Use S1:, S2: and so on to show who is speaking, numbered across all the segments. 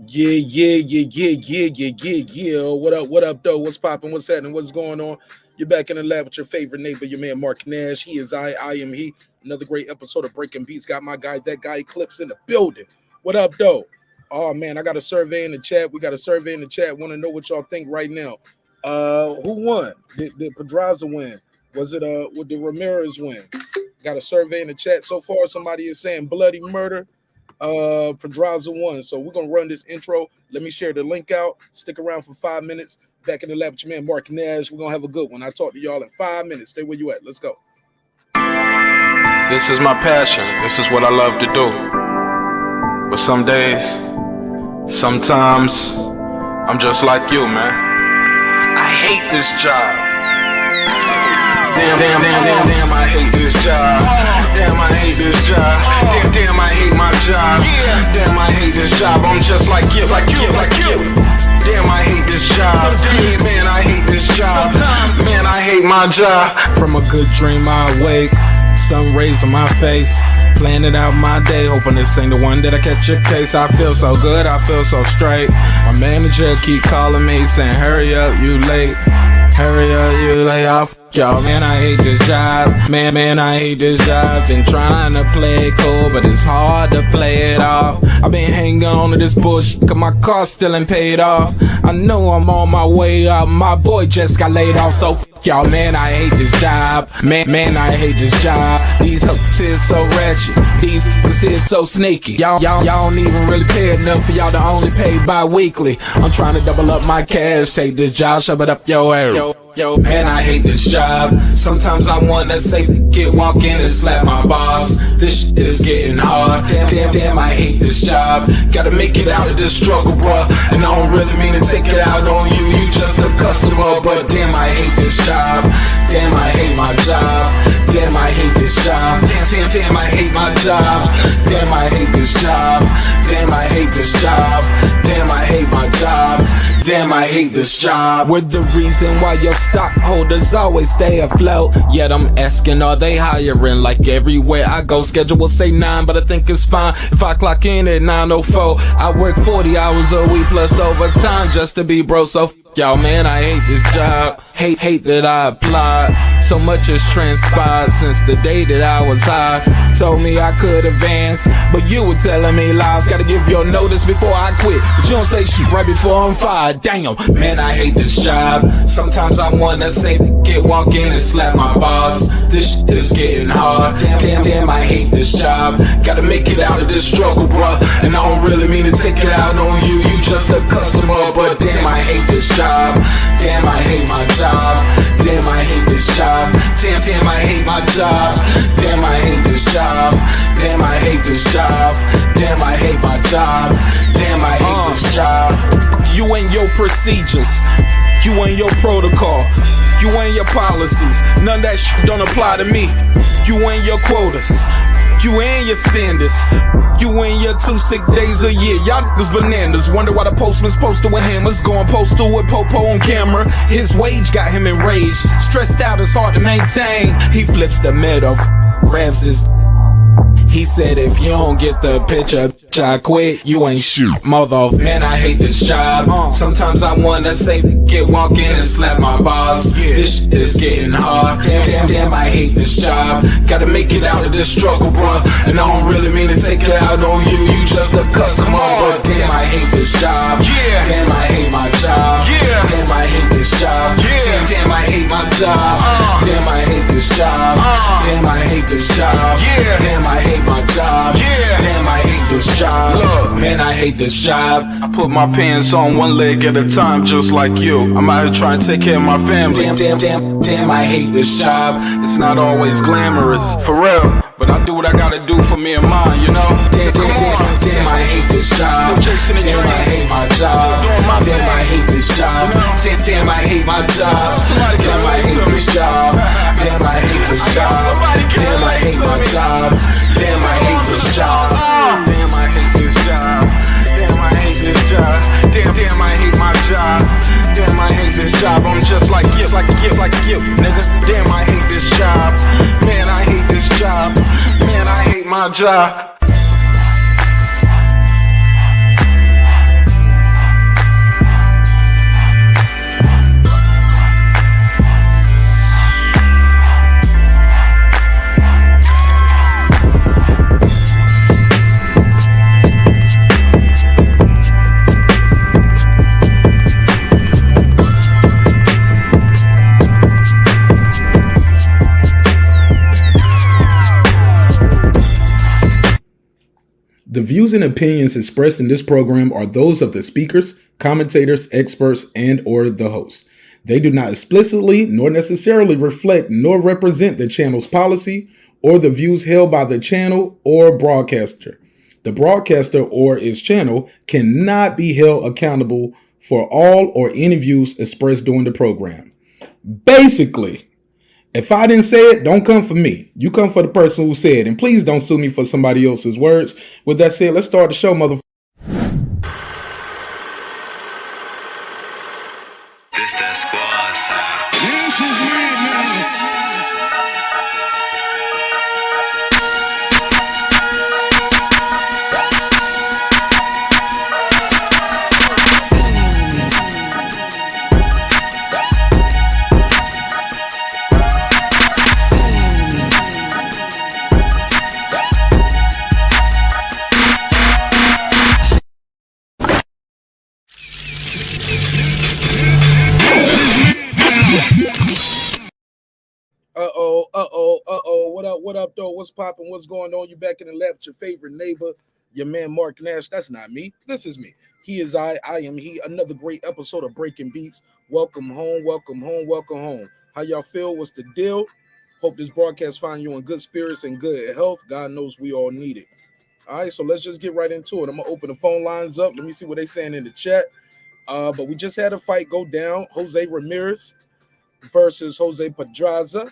S1: Yeah. What up, though? What's popping? What's happening? What's going on? You're back in the lab with your favorite neighbor, your man Marq Nash. He is I am he. Another great episode of Breaking Beats. Got my guy, that guy Eclipse in the building. What up, though? Oh, man, I got a survey in the chat. We got a survey in the chat. Want to know what y'all think right now. Who won? Did Pedraza win? Was it did Ramirez win? Got a survey in the chat. So far, somebody is saying bloody murder. Pedraza won. So we're gonna run this intro. Let me share the link out. Stick around for 5 minutes. Back in the lab with your man Marq Nash. We're gonna have a good one. I'll talk to y'all in 5 minutes. Stay where you at. Let's go.
S2: This is my passion. This is what I love to do. But some days, sometimes, I'm just like you, man. I hate this job. Damn, I hate this job. Damn, I hate this job. Damn, I hate my job. Damn, I hate this job. I'm just like you. Damn, I hate this job. Man, I hate this job. Man, I hate my job. From a good dream I awake, sun rays on my face, planning out my day, hoping this ain't the one that I catch a case. I feel so good, I feel so straight. My manager keep calling me saying, hurry up, you late. Hurry up, you lay off. Y'all, man, I hate this job. Man, I hate this job. Been trying to play it cool, but it's hard to play it off. I've been hanging on to this bullshit, cause my car still ain't paid off. I know I'm on my way up. My boy just got laid off, so y'all, man, I hate this job. Man, I hate this job. These hooks is so ratchet. These hooks is so sneaky. Y'all don't even really pay enough for y'all to only pay bi-weekly. I'm trying to double up my cash. Take this job, shove it up your ass. Yo, man, I hate this job. Sometimes I wanna say, walk in and slap my boss. This shit is getting hard. Damn, I hate this job. Gotta make it out of this struggle, bruh. And I don't really mean to take it out on you. You just a customer, but damn, I hate this job. Damn, I hate my job. Damn, I hate this job. Damn, I hate my job. Damn, I hate this job. Damn, I hate this job. Damn, I hate my job. Damn, I hate this job. We're the reason why your stockholders always stay afloat. Yet I'm asking, are they hiring? Like everywhere I go, schedule will say 9, but I think it's fine if I clock in at 9:04. I work 40 hours a week plus overtime just to be bro. So y'all, man, I hate this job. Hate that I applied. So much has transpired since the day that I was high. Told me I could advance, but you were telling me lies. Gotta give your notice before I quit, but you don't say shit right before I'm fired. Damn, man, I hate this job. Sometimes I wanna say, walk in and slap my boss. This shit is getting hard. Damn, I hate this job. Gotta make it out of this struggle, bruh. And I don't really mean to take it out on you. You just a customer, but damn, I hate this job. Damn, I hate my job. Damn, I hate this job. Damn, I hate my job. Damn, I hate this job. Damn, I hate this job. Damn, I hate my job. Damn, I hate this job. You and your procedures, you and your protocol, you and your policies, none of that shit don't apply to me. You and your quotas, you and your standards, you and your 2 sick days a year. Y'all niggas bananas. Wonder why the postman's posted with hammers, going postal with Popo on camera. His wage got him enraged, stressed out, it's hard to maintain. He flips the middle, grabs his. He said, if you don't get the picture, I quit, you ain't shoot. Mother, man, I hate this job. Sometimes I wanna say, walk in and slap my boss. This shit is getting hard. Damn, I hate this job. Gotta make it out of this struggle, bruh. And I don't really mean to take it out on you. You just a customer, but damn, I hate this job. Damn, I hate my job. Damn, I hate this job. Damn, I hate my job. Damn, I hate this job. Damn, I hate this job. Damn, I hate my job. Damn, I hate this job. Look, man, I hate this job. I put my pants on one leg at a time, just like you. I'm out here trying to take care of my family. Damn, I hate this job. It's not always glamorous, for real, but I do what I gotta do for me and mine, you know? Damn, I hate this job. Damn, I hate my job. Damn, I hate this job. Damn, I hate my job. Damn, I hate this job. Damn, I hate this job. Damn, I hate my job. Damn, I hate this job. Damn, I hate this job. Damn, I hate this job. Damn, I hate my job. Damn, I hate this job. I'm just like you, nigga. Damn, I hate this job. Man, I hate this job. Man, I hate my job.
S1: The views and opinions expressed in this program are those of the speakers, commentators, experts, and or the host. They do not explicitly nor necessarily reflect nor represent the channel's policy or the views held by the channel or broadcaster. The broadcaster or its channel cannot be held accountable for all or any views expressed during the program. Basically, if I didn't say it, don't come for me. You come for the person who said it. And please don't sue me for somebody else's words. With that said, let's start the show, motherfucker.
S2: This that squad sound.
S1: What up, though? What's popping? What's going on? You back in the lab with your favorite neighbor, your man Marq Nash. That's not me. This is me. He is I am he. Another great episode of Breaking Beats. Welcome home, welcome home, welcome home. How y'all feel? What's the deal? Hope this broadcast find you in good spirits and good health. God knows we all need it. All right, so let's just get right into it. I'm gonna open the phone lines up. Let me see what they saying in the chat. But we just had a fight go down. Jose Ramirez versus Jose Pedraza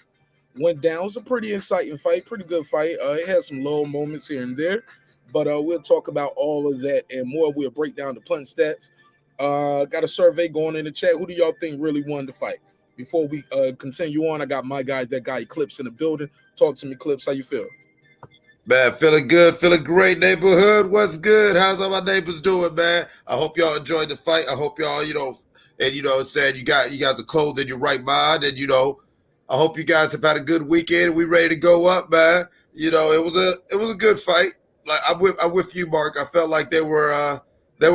S1: went down. It was a pretty exciting fight, pretty good fight. It had some low moments here and there, but we'll talk about all of that and more. We'll break down the punch stats. Got a survey going in the chat. Who do y'all think really won the fight? Before we continue on, I got my guy, that guy Clips in the building. Talk to me, Clips. How you feel?
S3: Man, feeling good, feeling great, neighborhood. What's good? How's all my neighbors doing, man? I hope y'all enjoyed the fight. I hope y'all, said you guys are clothed in your right mind, and I hope you guys have had a good weekend. We ready to go up, man. It was a good fight. Like I'm with you, Mark. I felt like there were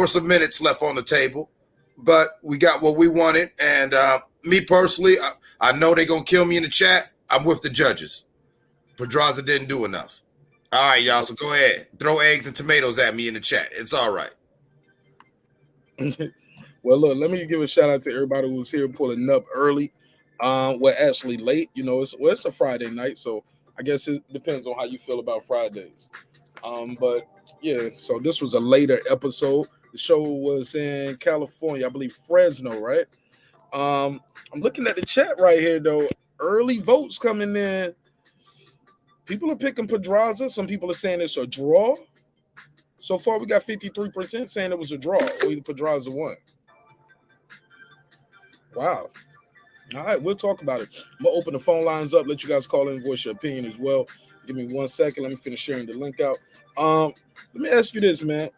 S3: some minutes left on the table, but we got what we wanted. And me personally, I know they're gonna kill me in the chat. I'm with the judges. Pedraza didn't do enough. All right, y'all. So go ahead, throw eggs and tomatoes at me in the chat. It's all right.
S1: Well, look, let me give a shout out to everybody who was here pulling up early. We're actually late. It's a Friday night, so I guess it depends on how you feel about Fridays. But yeah, so this was a later episode. The show was in California, I believe Fresno, right? I'm looking at the chat right here though. Early votes coming in. People are picking Pedraza. Some people are saying it's a draw. So far, we got 53% saying it was a draw, or either Pedraza won. Wow. All right, we'll talk about it. I'm going to open the phone lines up, let you guys call in and voice your opinion as well. Give me 1 second. Let me finish sharing the link out. Let me ask you this, man.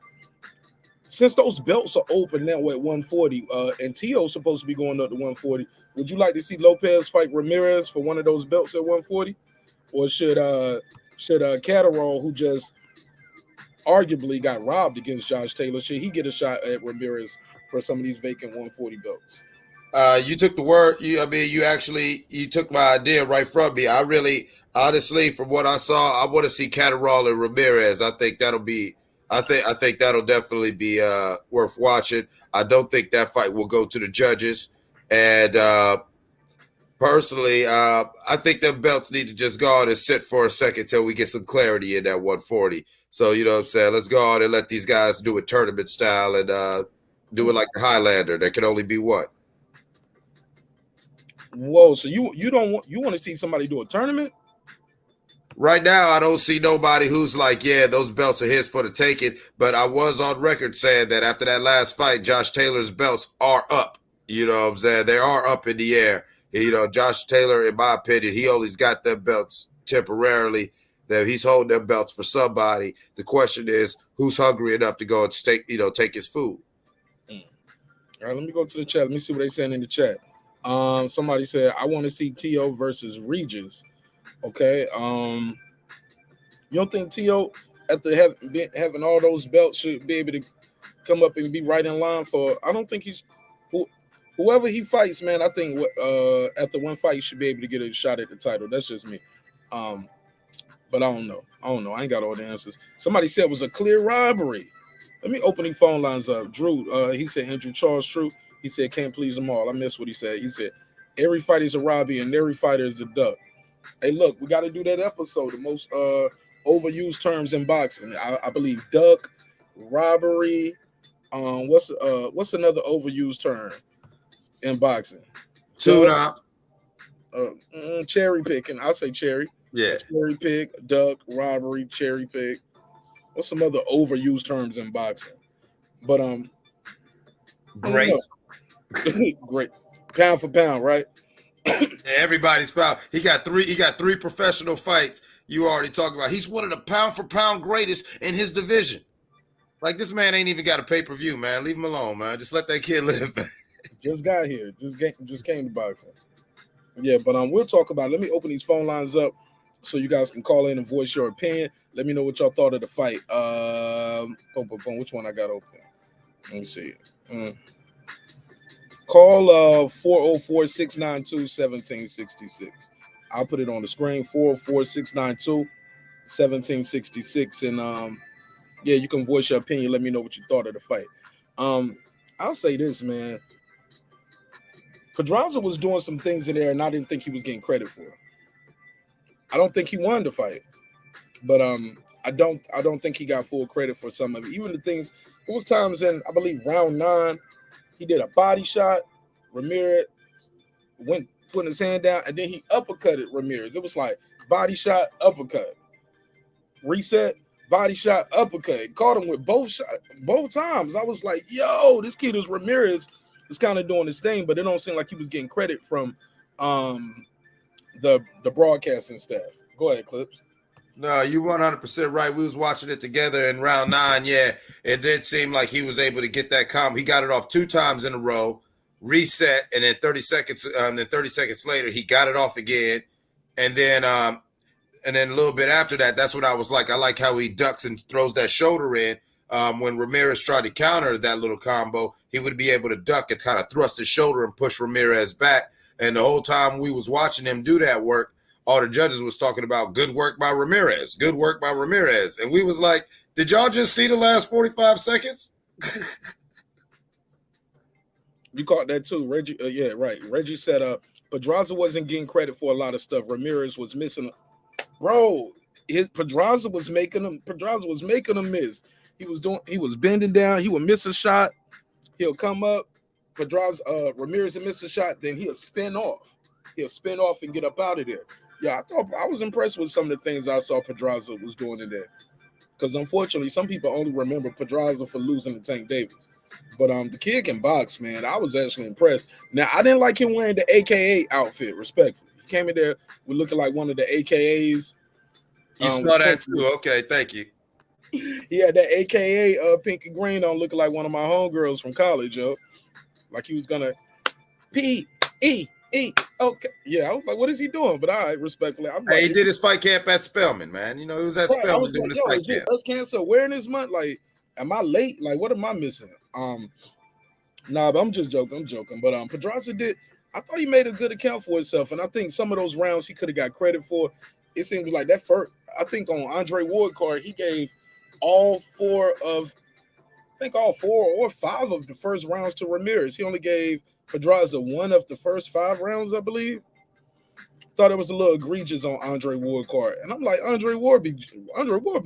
S1: Since those belts are open now at 140, and Tio's supposed to be going up to 140, would you like to see Lopez fight Ramirez for one of those belts at 140? Or should Catterall, who just arguably got robbed against Josh Taylor, should he get a shot at Ramirez for some of these vacant 140 belts?
S3: You took the word. You took my idea right from me. I really, honestly, from what I saw, I want to see Catterall and Ramirez. I think that'll definitely be worth watching. I don't think that fight will go to the judges, and personally, I think them belts need to just go on and sit for a second till we get some clarity in that 140. So you know what I'm saying? Let's go on and let these guys do it tournament style and do it like the Highlander. There can only be one.
S1: Whoa! So you want to see somebody do a tournament?
S3: Right now, I don't see nobody who's like, yeah, those belts are his for the taking. But I was on record saying that after that last fight, Josh Taylor's belts are up. You know what I'm saying? They are up in the air. Josh Taylor, in my opinion, he only's got them belts temporarily. That he's holding them belts for somebody. The question is, who's hungry enough to go and take his food?
S1: All right, let me go to the chat. Let me see what they're saying in the chat. Somebody said, I want to see T.O. versus Regis. Okay. You don't think T.O., after having all those belts, should be able to come up and be right in line for? I don't think whoever he fights, man. I think after one fight, he should be able to get a shot at the title. That's just me. But I don't know. I don't know. I ain't got all the answers. Somebody said it was a clear robbery. Let me open these phone lines up. Drew, he said Andrew Charles True. He said can't please them all. I missed what he said. He said every fight is a robbery and every fighter is a duck. Hey, look, we got to do that episode. The most overused terms in boxing. I believe duck, robbery. What's another overused term in boxing?
S3: Tune up.
S1: Cherry picking. I'll say cherry.
S3: Yeah.
S1: Cherry pick, duck, robbery, cherry pick. What's some other overused terms in boxing? But
S3: Great.
S1: Great. Pound for pound, right?
S3: Everybody's proud. He got three professional fights. You already talked about. He's one of the pound for pound greatest in his division. Like, this man ain't even got a pay-per-view, man. Leave him alone, man. Just let that kid live.
S1: Just got here. Just came to boxing. Yeah, but we'll talk about it. Let me open these phone lines up so you guys can call in and voice your opinion. Let me know what y'all thought of the fight. Which one I got open? Let me see. Call 404-692-1766. I'll put it on the screen. 404-692-1766. And yeah, you can voice your opinion. Let me know what you thought of the fight. I'll say this, man. Pedraza was doing some things in there, and I didn't think he was getting credit for. I don't think he won the fight, but I don't think he got full credit for some of it. Even the things, it was times in, I believe, round 9, he did a body shot. Ramirez went putting his hand down, and then he uppercutted Ramirez. It was like body shot, uppercut, reset, body shot, uppercut. Caught him with both times. I was like, yo, this kid is Ramirez. Was kind of doing his thing, but it don't seem like he was getting credit from the broadcasting staff. Go ahead, Clips.
S3: No, you're 100% right. We was watching it together in round 9. Yeah, it did seem like he was able to get that combo. He got it off 2 times in a row, reset, and then 30 seconds later, he got it off again. And then a little bit after that, that's when I was like, I like how he ducks and throws that shoulder in. When Ramirez tried to counter that little combo, he would be able to duck and kind of thrust his shoulder and push Ramirez back. And the whole time we was watching him do that work, all the judges was talking about good work by Ramirez, good work by Ramirez. And we was like, did y'all just see the last 45 seconds?
S1: You caught that too, Reggie. Yeah, right. Reggie said Pedraza wasn't getting credit for a lot of stuff. Ramirez was missing. Bro, Pedraza was making him miss. He was bending down. He would miss a shot. He'll come up. Ramirez will miss a shot. Then he'll spin off. And get up out of there. Yeah, I was impressed with some of the things I saw Pedraza was doing in there. Because unfortunately, some people only remember Pedraza for losing to Tank Davis. But the kid can box, man. I was actually impressed. Now, I didn't like him wearing the AKA outfit, respectfully. He came in there with looking like one of the AKAs.
S3: You saw that too. Okay, thank you.
S1: He had that AKA pink and green on, looking like one of my homegirls from college, yo. Like he was gonna P-E-E. Okay. Yeah, I was like, what is he doing? But all right, respectfully.
S3: He did his fight camp at Spelman, man. You know, he was at Spelman doing his fight camp.
S1: Breast cancer awareness month? Like, am I late? Like, what am I missing? But I'm just joking. But Pedraza I thought he made a good account for himself. And I think some of those rounds he could have got credit for. It seems like that first, I think on Andre Ward card, he gave all 4 or 5 of the first rounds to Ramirez. He only gave Pedraza 1 of the first 5 rounds, I believe. Thought it was a little egregious on Andre Ward card. And I'm like, Andre Ward be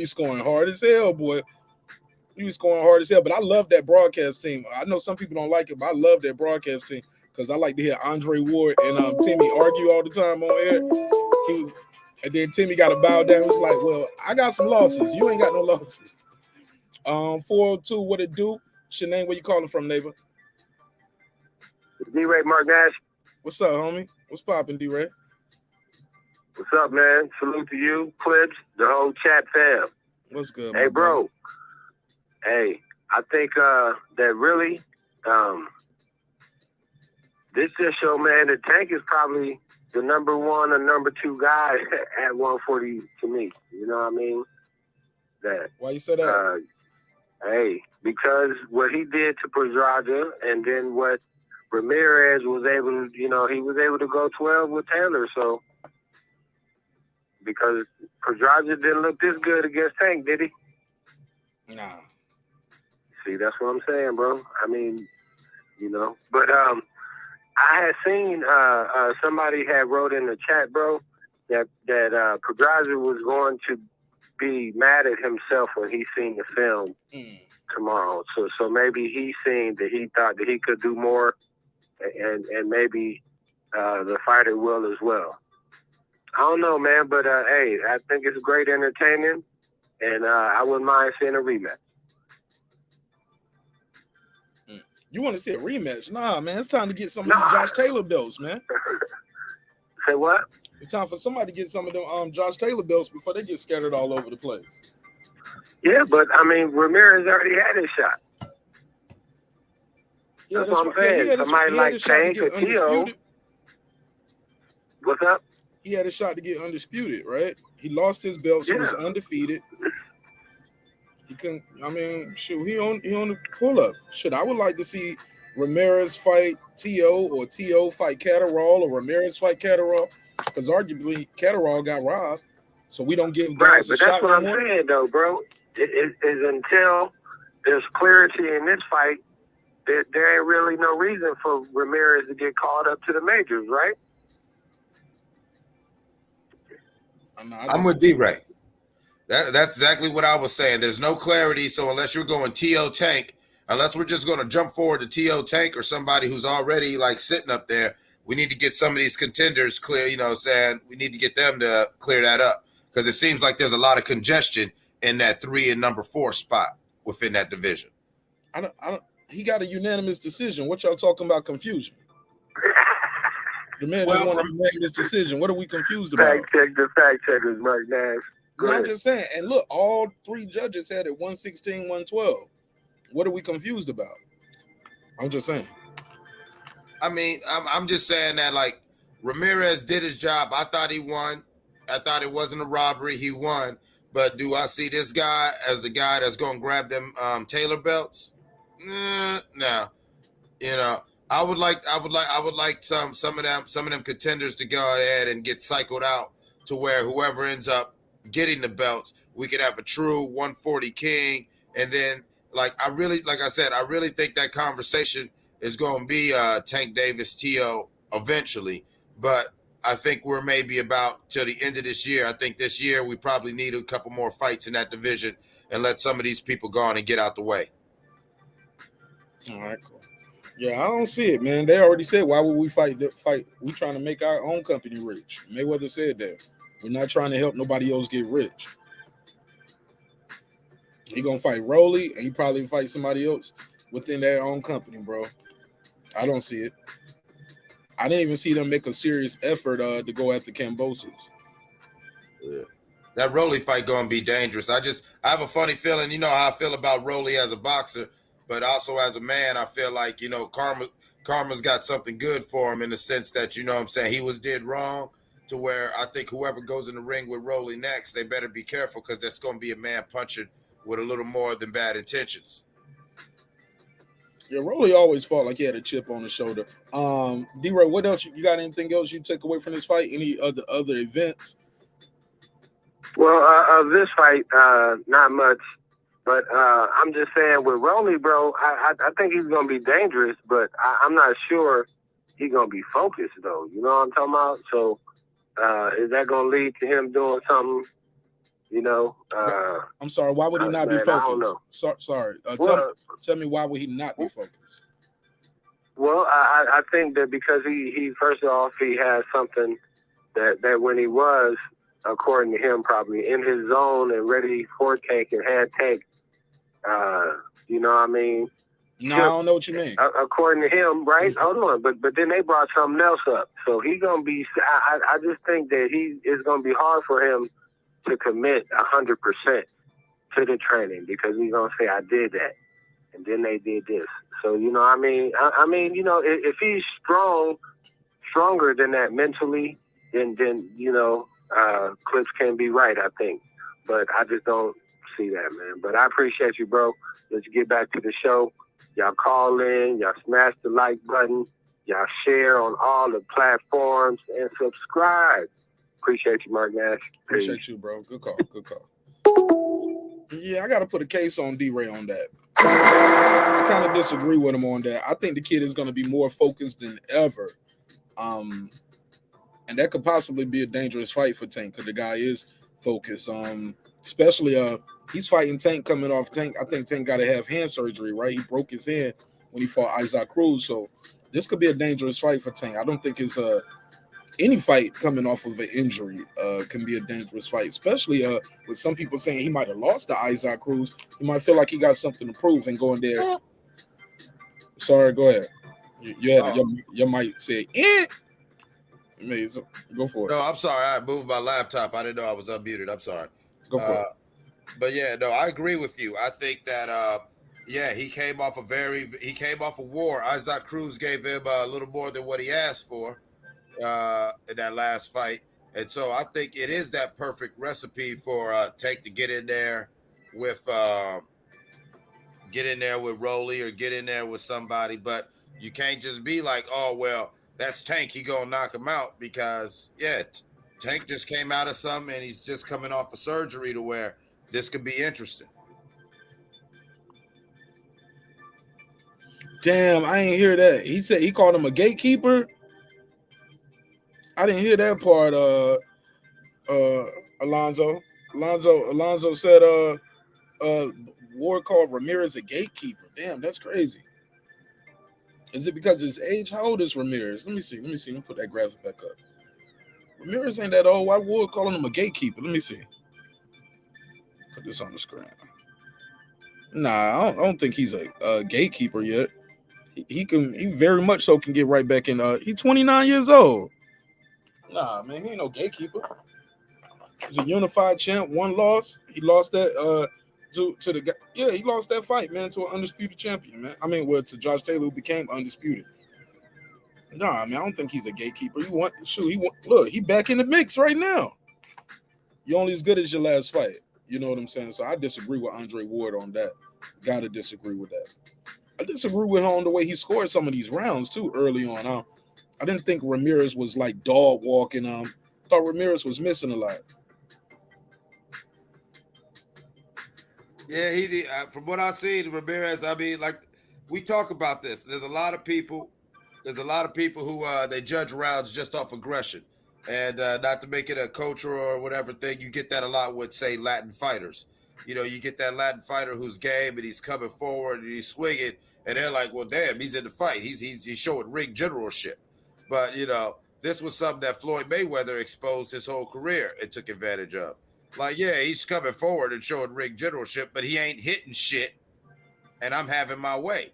S1: scoring hard as hell, boy. He was scoring hard as hell. But I love that broadcast team. I know some people don't like it, but I love that broadcast team because I like to hear Andre Ward and Timmy argue all the time on air. And then Timmy got to bow down. It was like, well, I got some losses. You ain't got no losses. 402, what it do? What's your name? Where you calling from, neighbor?
S4: D-Ray Marq Nash.
S1: What's up, homie? What's poppin', D-Ray?
S4: What's up, man? Salute to you, Clips, the whole chat fam.
S1: What's good,
S4: Hey, bro. Hey, I think that really, this just show, man, the Tank is probably the number 1 or number 2 guy at 140 to me. You know what I mean?
S1: Why you say that?
S4: Hey, because what he did to Pedraza and then what Ramirez was able to, he was able to go 12 with Taylor. So because Pedraza didn't look this good against Tank, did he?
S1: Nah.
S4: See, that's what I'm saying, bro. I mean, you know, but I had seen somebody had wrote in the chat, bro, that Pedraza was going to be mad at himself when he seen the film tomorrow. So maybe he seen that he thought that he could do more, and maybe the fighter will as well. I don't know, man, but hey, I think it's great entertaining, and I wouldn't mind seeing a rematch.
S1: You want to see a rematch? Nah, man, it's time to get some of these Josh Taylor belts, man.
S4: Say what?
S1: It's time for somebody to get some of them Josh Taylor belts before they get scattered all over the place.
S4: Yeah, but I mean, Ramirez already had his shot.
S1: Yeah,
S4: that's what I'm saying. Somebody like Tank or Tio. What's up?
S1: He had a shot to get undisputed, right? He lost his belts. He was undefeated. He couldn't. I mean, shoot, he on the pull up. Shit, I would like to see Ramirez fight Tio, or Tio fight Catterall, or Ramirez fight Catterall, because arguably Catterall got robbed, so we don't give guys a shot.
S4: But that's what I'm saying, though, bro. It is until there's clarity in this fight, there ain't really no reason for Ramirez to get called up to the majors, right?
S3: I'm with D-Ray. That's exactly what I was saying. There's no clarity, so unless you're going T.O. Tank, unless we're just going to jump forward to T.O. Tank or somebody who's already like sitting up there, we need to get some of these contenders clear, you know, saying we need to get them to clear that up, because it seems like there's a lot of congestion in that 3 and number 4 spot within that division.
S1: I don't. He got a unanimous decision. What y'all talking about confusion? The man just won a unanimous decision. What are we confused about?
S4: Fact checkers, Marq Nash.
S1: No, I'm just saying. And look, all 3 judges had it 116, 112. What are we confused about? I'm just saying.
S3: I mean, I'm just saying that, like, Ramirez did his job. I thought he won. I thought it wasn't a robbery. He won. But do I see this guy as the guy that's going to grab them Taylor belts? No. You know, I would like some of them contenders to go ahead and get cycled out to where whoever ends up getting the belts, we could have a true 140 king. And then, like I really think that conversation is going to be Tank Davis, T.O. eventually. But I think we're maybe about till the end of this year. I think this year we probably need a couple more fights in that division and let some of these people go on and get out the way.
S1: All right, cool. Yeah, I don't see it, man. They already said, why would we fight? We trying to make our own company rich. Mayweather said that. We're not trying to help nobody else get rich. He gonna fight Rolly, and he probably fight somebody else within their own company, bro. I don't see it. I didn't even see them make a serious effort to go after Kambosos.
S3: Yeah. That Rolly fight gonna be dangerous. I have a funny feeling. You know how I feel about Rolly as a boxer, but also as a man, I feel like, you know, karma's got something good for him in the sense that, you know what I'm saying, he did wrong, to where I think whoever goes in the ring with Rolly next, they better be careful, because that's going to be a man puncher with a little more than bad intentions.
S1: Yeah, Rolly always fought like he had a chip on his shoulder. D-Ray, what else? You got anything else you take away from this fight? Any other events?
S4: Well, of this fight, not much. But I'm just saying with Rolly, bro, I think he's going to be dangerous, but I'm not sure he's going to be focused, though. You know what I'm talking about? So is that going to lead to him doing something, you know?
S1: I'm sorry, why would he not be focused? I don't know. Sorry. Tell me, why would he not be focused?
S4: Well, I think that because he first off, he has something that when he was, according to him, probably in his zone and ready for Tank and had Tank, you know what I mean?
S1: No, I don't know what you mean.
S4: According to him, right? Hold on, but then they brought something else up. So he's gonna be. I just think that it's gonna be hard for him to commit 100% to the training, because he's gonna say, "I did that," and then they did this. So you know, what I mean, you know, if he's stronger than that mentally, then you know, Clips can be right, I think. But I just don't see that, man. But I appreciate you, bro. Let's get back to the show. Y'all call in, y'all smash the like button, y'all share on all the platforms, and subscribe. Appreciate you, Marq Nash.
S1: Appreciate you, bro. Good call. Good call. Yeah, I got to put a case on D-Ray on that. I kind of disagree with him on that. I think the kid is going to be more focused than ever. And that could possibly be a dangerous fight for Tank because the guy is focused. Especially he's fighting Tank coming off Tank. I think Tank got to have hand surgery, right? He broke his hand when he fought Isaac Cruz. So this could be a dangerous fight for Tank. I don't think it's any fight coming off of an injury can be a dangerous fight, especially with some people saying he might have lost to Isaac Cruz. He might feel like he got something to prove and going there. Sorry, go ahead. You had your mic said, Amazing. Go for it.
S3: No, I'm sorry. I moved my laptop. I didn't know I was unmuted. I'm sorry.
S1: Go for it.
S3: But yeah, no, I agree with you. I think that he came off a war. Isaac Cruz gave him a little more than what he asked for in that last fight. And so I think it is that perfect recipe for Tank to get in there with Rolly or get in there with somebody. But you can't just be like, oh, well, that's Tank. He gonna knock him out because, Tank just came out of something and he's just coming off of surgery to where this could be interesting.
S1: Damn, I ain't hear that. He said he called him a gatekeeper. I didn't hear that part. Alonzo said Ward called Ramirez a gatekeeper. Damn, that's crazy. Is it because of his age? How old is Ramirez? Let me see. Let me put that graphic back up. Ramirez ain't that old. Why Ward calling him a gatekeeper? Let me see. Put this on the screen. Nah, I don't think he's a gatekeeper yet. He very much so can get right back in. He's 29 years old. Nah, man, he ain't no gatekeeper. He's a unified champ, one loss. He lost that to the guy. Yeah, he lost that fight, man, to an undisputed champion, man. I mean, to Josh Taylor, who became undisputed. Nah, man, I don't think he's a gatekeeper. Look, he back in the mix right now. You're only as good as your last fight. You know what I'm saying? So I disagree with Andre Ward on that. Gotta disagree with that. I disagree with him on the way he scored some of these rounds too early on. I didn't think Ramirez was like dog walking. I thought Ramirez was missing a lot.
S3: Yeah, he did. From what I see, Ramirez, I mean, like we talk about this. There's a lot of people who they judge rounds just off aggression. And not to make it a culture or whatever thing, you get that a lot with, say, Latin fighters. You know, you get that Latin fighter who's game and he's coming forward and he's swinging, and they're like, well, damn, he's in the fight. He's showing ring generalship. But, you know, this was something that Floyd Mayweather exposed his whole career and took advantage of. Like, yeah, he's coming forward and showing ring generalship, but he ain't hitting shit, and I'm having my way.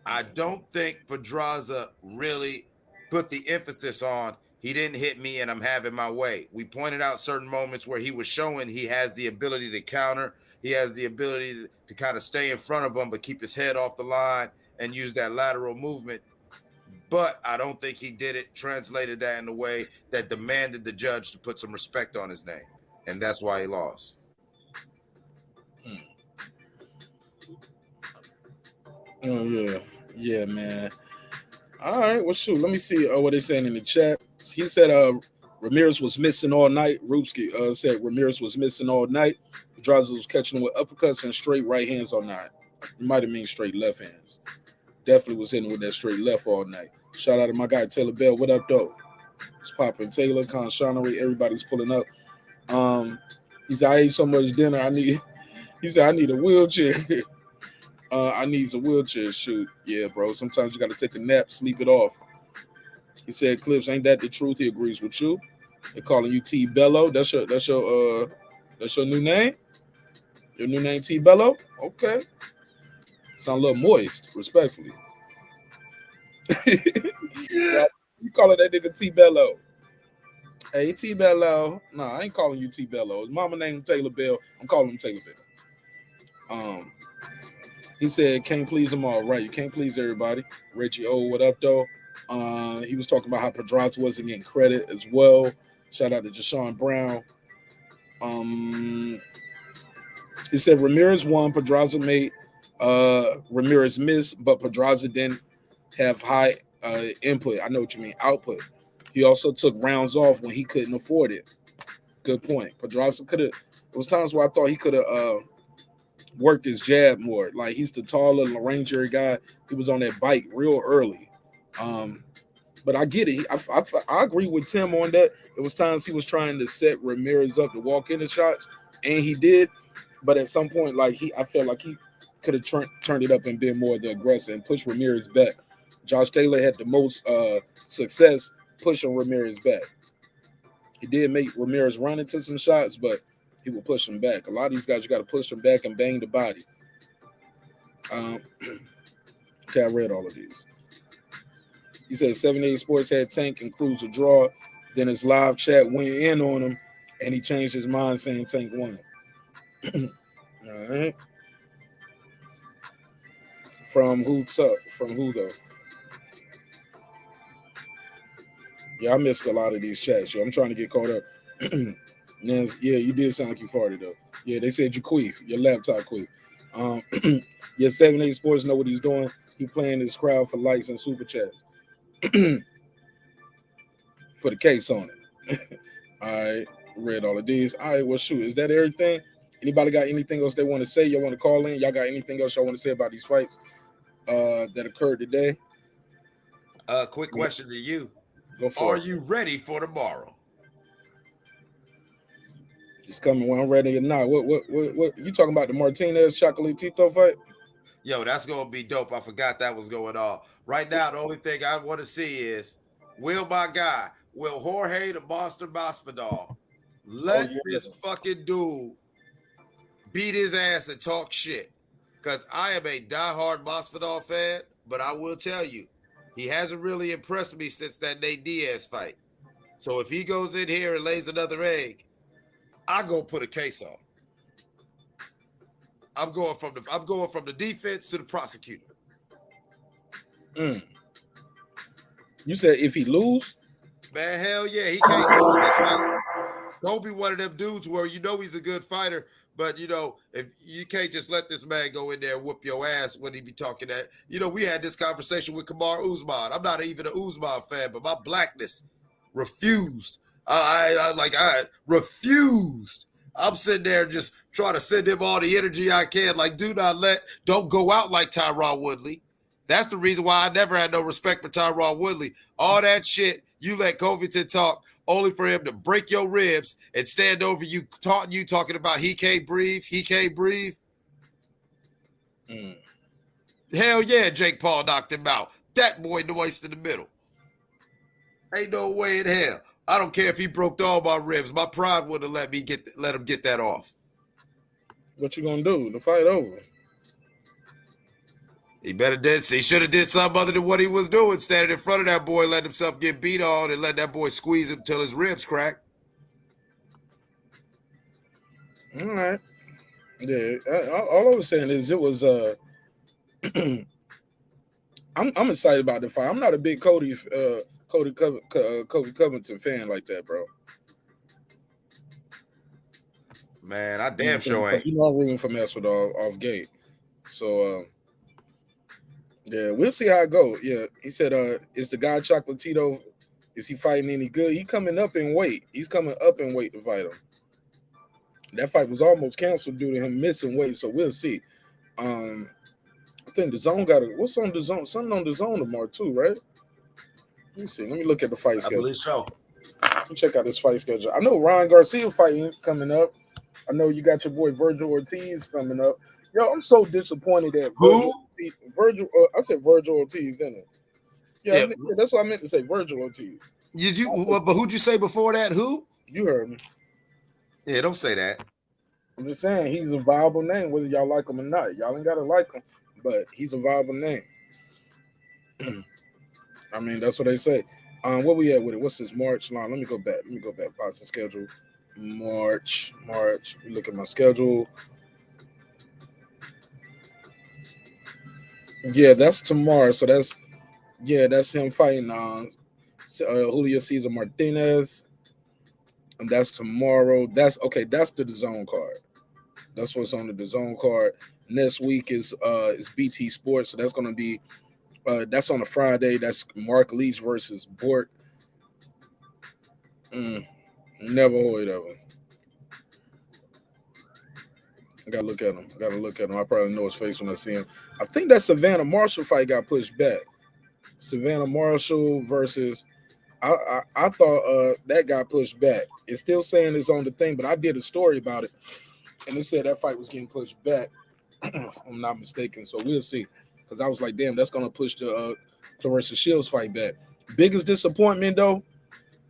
S3: I don't think Pedraza really put the emphasis on he didn't hit me and I'm having my way. We pointed out certain moments where he was showing he has the ability to counter. He has the ability to kind of stay in front of him but keep his head off the line and use that lateral movement. But I don't think he translated that in a way that demanded the judge to put some respect on his name. And that's why he lost.
S1: Oh, yeah. Yeah, man. All right, well, shoot. Let me see what they're saying in the chat. He said Ramirez was missing all night. Rupski said Ramirez was missing all night. Pedraza was catching him with uppercuts and straight right hands all night. He might have mean straight left hands. Definitely was hitting with that straight left all night. Shout out to my guy Taylor Bell. What up, though? It's popping. Taylor, Conshonery, everybody's pulling up. He said, I ate so much dinner. He said, I need a wheelchair. I need some wheelchair. Shoot. Yeah, bro. Sometimes you got to take a nap, sleep it off. He said, Clips, ain't that the truth? He agrees with you. They're calling you T Bello. That's your new name? Your new name, T Bello? Okay. Sound a little moist, respectfully. You calling that nigga T Bello. Hey, T Bello. No, I ain't calling you T Bello. His mama named Taylor Bell. I'm calling him Taylor Bell. He said, can't please them all. Right, you can't please everybody. Reggie O, what up, though? He was talking about how Pedraza wasn't getting credit as well. Shout out to Jashawn Brown. He said Ramirez won, Pedraza made Ramirez miss, but Pedraza didn't have high input. I know what you mean, output. He also took rounds off when he couldn't afford it. Good point. Pedraza could have. There was times where I thought he could have worked his jab more. Like he's the taller, rangier guy. He was on that bike real early. But I get it. I agree with Tim on that. There was times he was trying to set Ramirez up to walk into shots, and he did. But at some point, I felt like he could have turned it up and been more the aggressor and pushed Ramirez back. Josh Taylor had the most success pushing Ramirez back. He did make Ramirez run into some shots, but he will push him back. A lot of these guys, you got to push them back and bang the body. Okay, I read all of these. He said 78 Sports had Tank and Cruz a draw. Then his live chat went in on him, and he changed his mind saying Tank won. All right. From who though? Yeah, I missed a lot of these chats. Yo. I'm trying to get caught up. Yeah, you did sound like you farted though. Yeah, they said you queef. Your laptop queef. Yeah, 78 Sports know what he's doing. He playing his crowd for likes and super chats. Put a case on it. All right, read all of these. All right, well, shoot, is that everything? Anybody got anything else they want to say? Y'all want to call in? Y'all got anything else y'all want to say about these fights that occurred today?
S3: Quick question to you.
S1: Go for it.
S3: Are you ready for tomorrow?
S1: It's coming when I'm ready or not. What you talking about, the Martinez Chocolatito fight?
S3: Yo, that's gonna be dope. I forgot that was going on. Right now, the only thing I want to see is will Jorge the Monster Masvidal let this fucking dude beat his ass and talk shit? Because I am a diehard Masvidal fan, but I will tell you, he hasn't really impressed me since that Nate Diaz fight. So if he goes in here and lays another egg, I go put a case on. I'm going from the defense to the prosecutor.
S1: You said if he lose?
S3: Man, hell yeah, he can't lose this fight. Don't be one of them dudes where you know he's a good fighter, but you know, if you can't just let this man go in there and whoop your ass when he be talking that. You know, we had this conversation with Kamar Usman. I'm not even an Usman fan, but my blackness refused. I refused. I'm sitting there just trying to send him all the energy I can. Like, don't go out like Tyron Woodley. That's the reason why I never had no respect for Tyron Woodley. All that shit, you let Covington talk only for him to break your ribs and stand over you, taunting you, talking about he can't breathe. Hell yeah, Jake Paul knocked him out. That boy noised in the middle. Ain't no way in hell. I don't care if he broke all my ribs. My pride wouldn't let him get that off.
S1: What you gonna do? The fight over.
S3: He should have did something other than what he was doing, standing in front of that boy, letting himself get beat on, and let that boy squeeze him till his ribs crack.
S1: All right. Yeah. All I was saying is it was. I'm excited about the fight. I'm not a big Kobe Covington fan like that, bro.
S3: Man, I damn sure ain't.
S1: You know I'm rooting for Masvidal off gate. So yeah, we'll see how it goes. Yeah, he said is the guy Chocolatito, is he fighting any good? He's coming up in weight. He's coming up in weight to fight him. That fight was almost canceled due to him missing weight, so we'll see. I think the zone what's on the zone? Something on the zone tomorrow too, right? Let me see. Let me look at the fight schedule.
S3: I believe so.
S1: Let me check out this fight schedule. I know Ryan Garcia fighting coming up. I know you got your boy Virgil Ortiz coming up. Yo, I'm so disappointed at Virgil. I said Virgil Ortiz, didn't it? Yeah. That's what I meant to say. Virgil Ortiz.
S3: Did you? But who'd you say before that? Who?
S1: You heard me.
S3: Yeah, don't say that.
S1: I'm just saying he's a viable name, whether y'all like him or not. Y'all ain't gotta like him, but he's a viable name. I mean, that's what they say. What we at with it? What's this March line? Let me go back. Boxing schedule. March. Let me look at my schedule. Yeah, that's tomorrow. So that's him fighting Julio Cesar Martinez. And that's tomorrow. That's the DAZN card. That's what's on the DAZN card. Next week is BT Sports. So that's gonna be that's on a Friday. That's Mark Leach versus Bork. Never heard of him. Gotta look at him. Gotta look at him. I probably know his face when I see him. I think that Savannah Marshall fight got pushed back. Savannah Marshall versus I thought that got pushed back. It's still saying it's on the thing, but I did a story about it, and it said that fight was getting pushed back. If I'm not mistaken. So we'll see. Because I was like, damn, that's gonna push the Clarissa Shields fight back. Biggest disappointment though,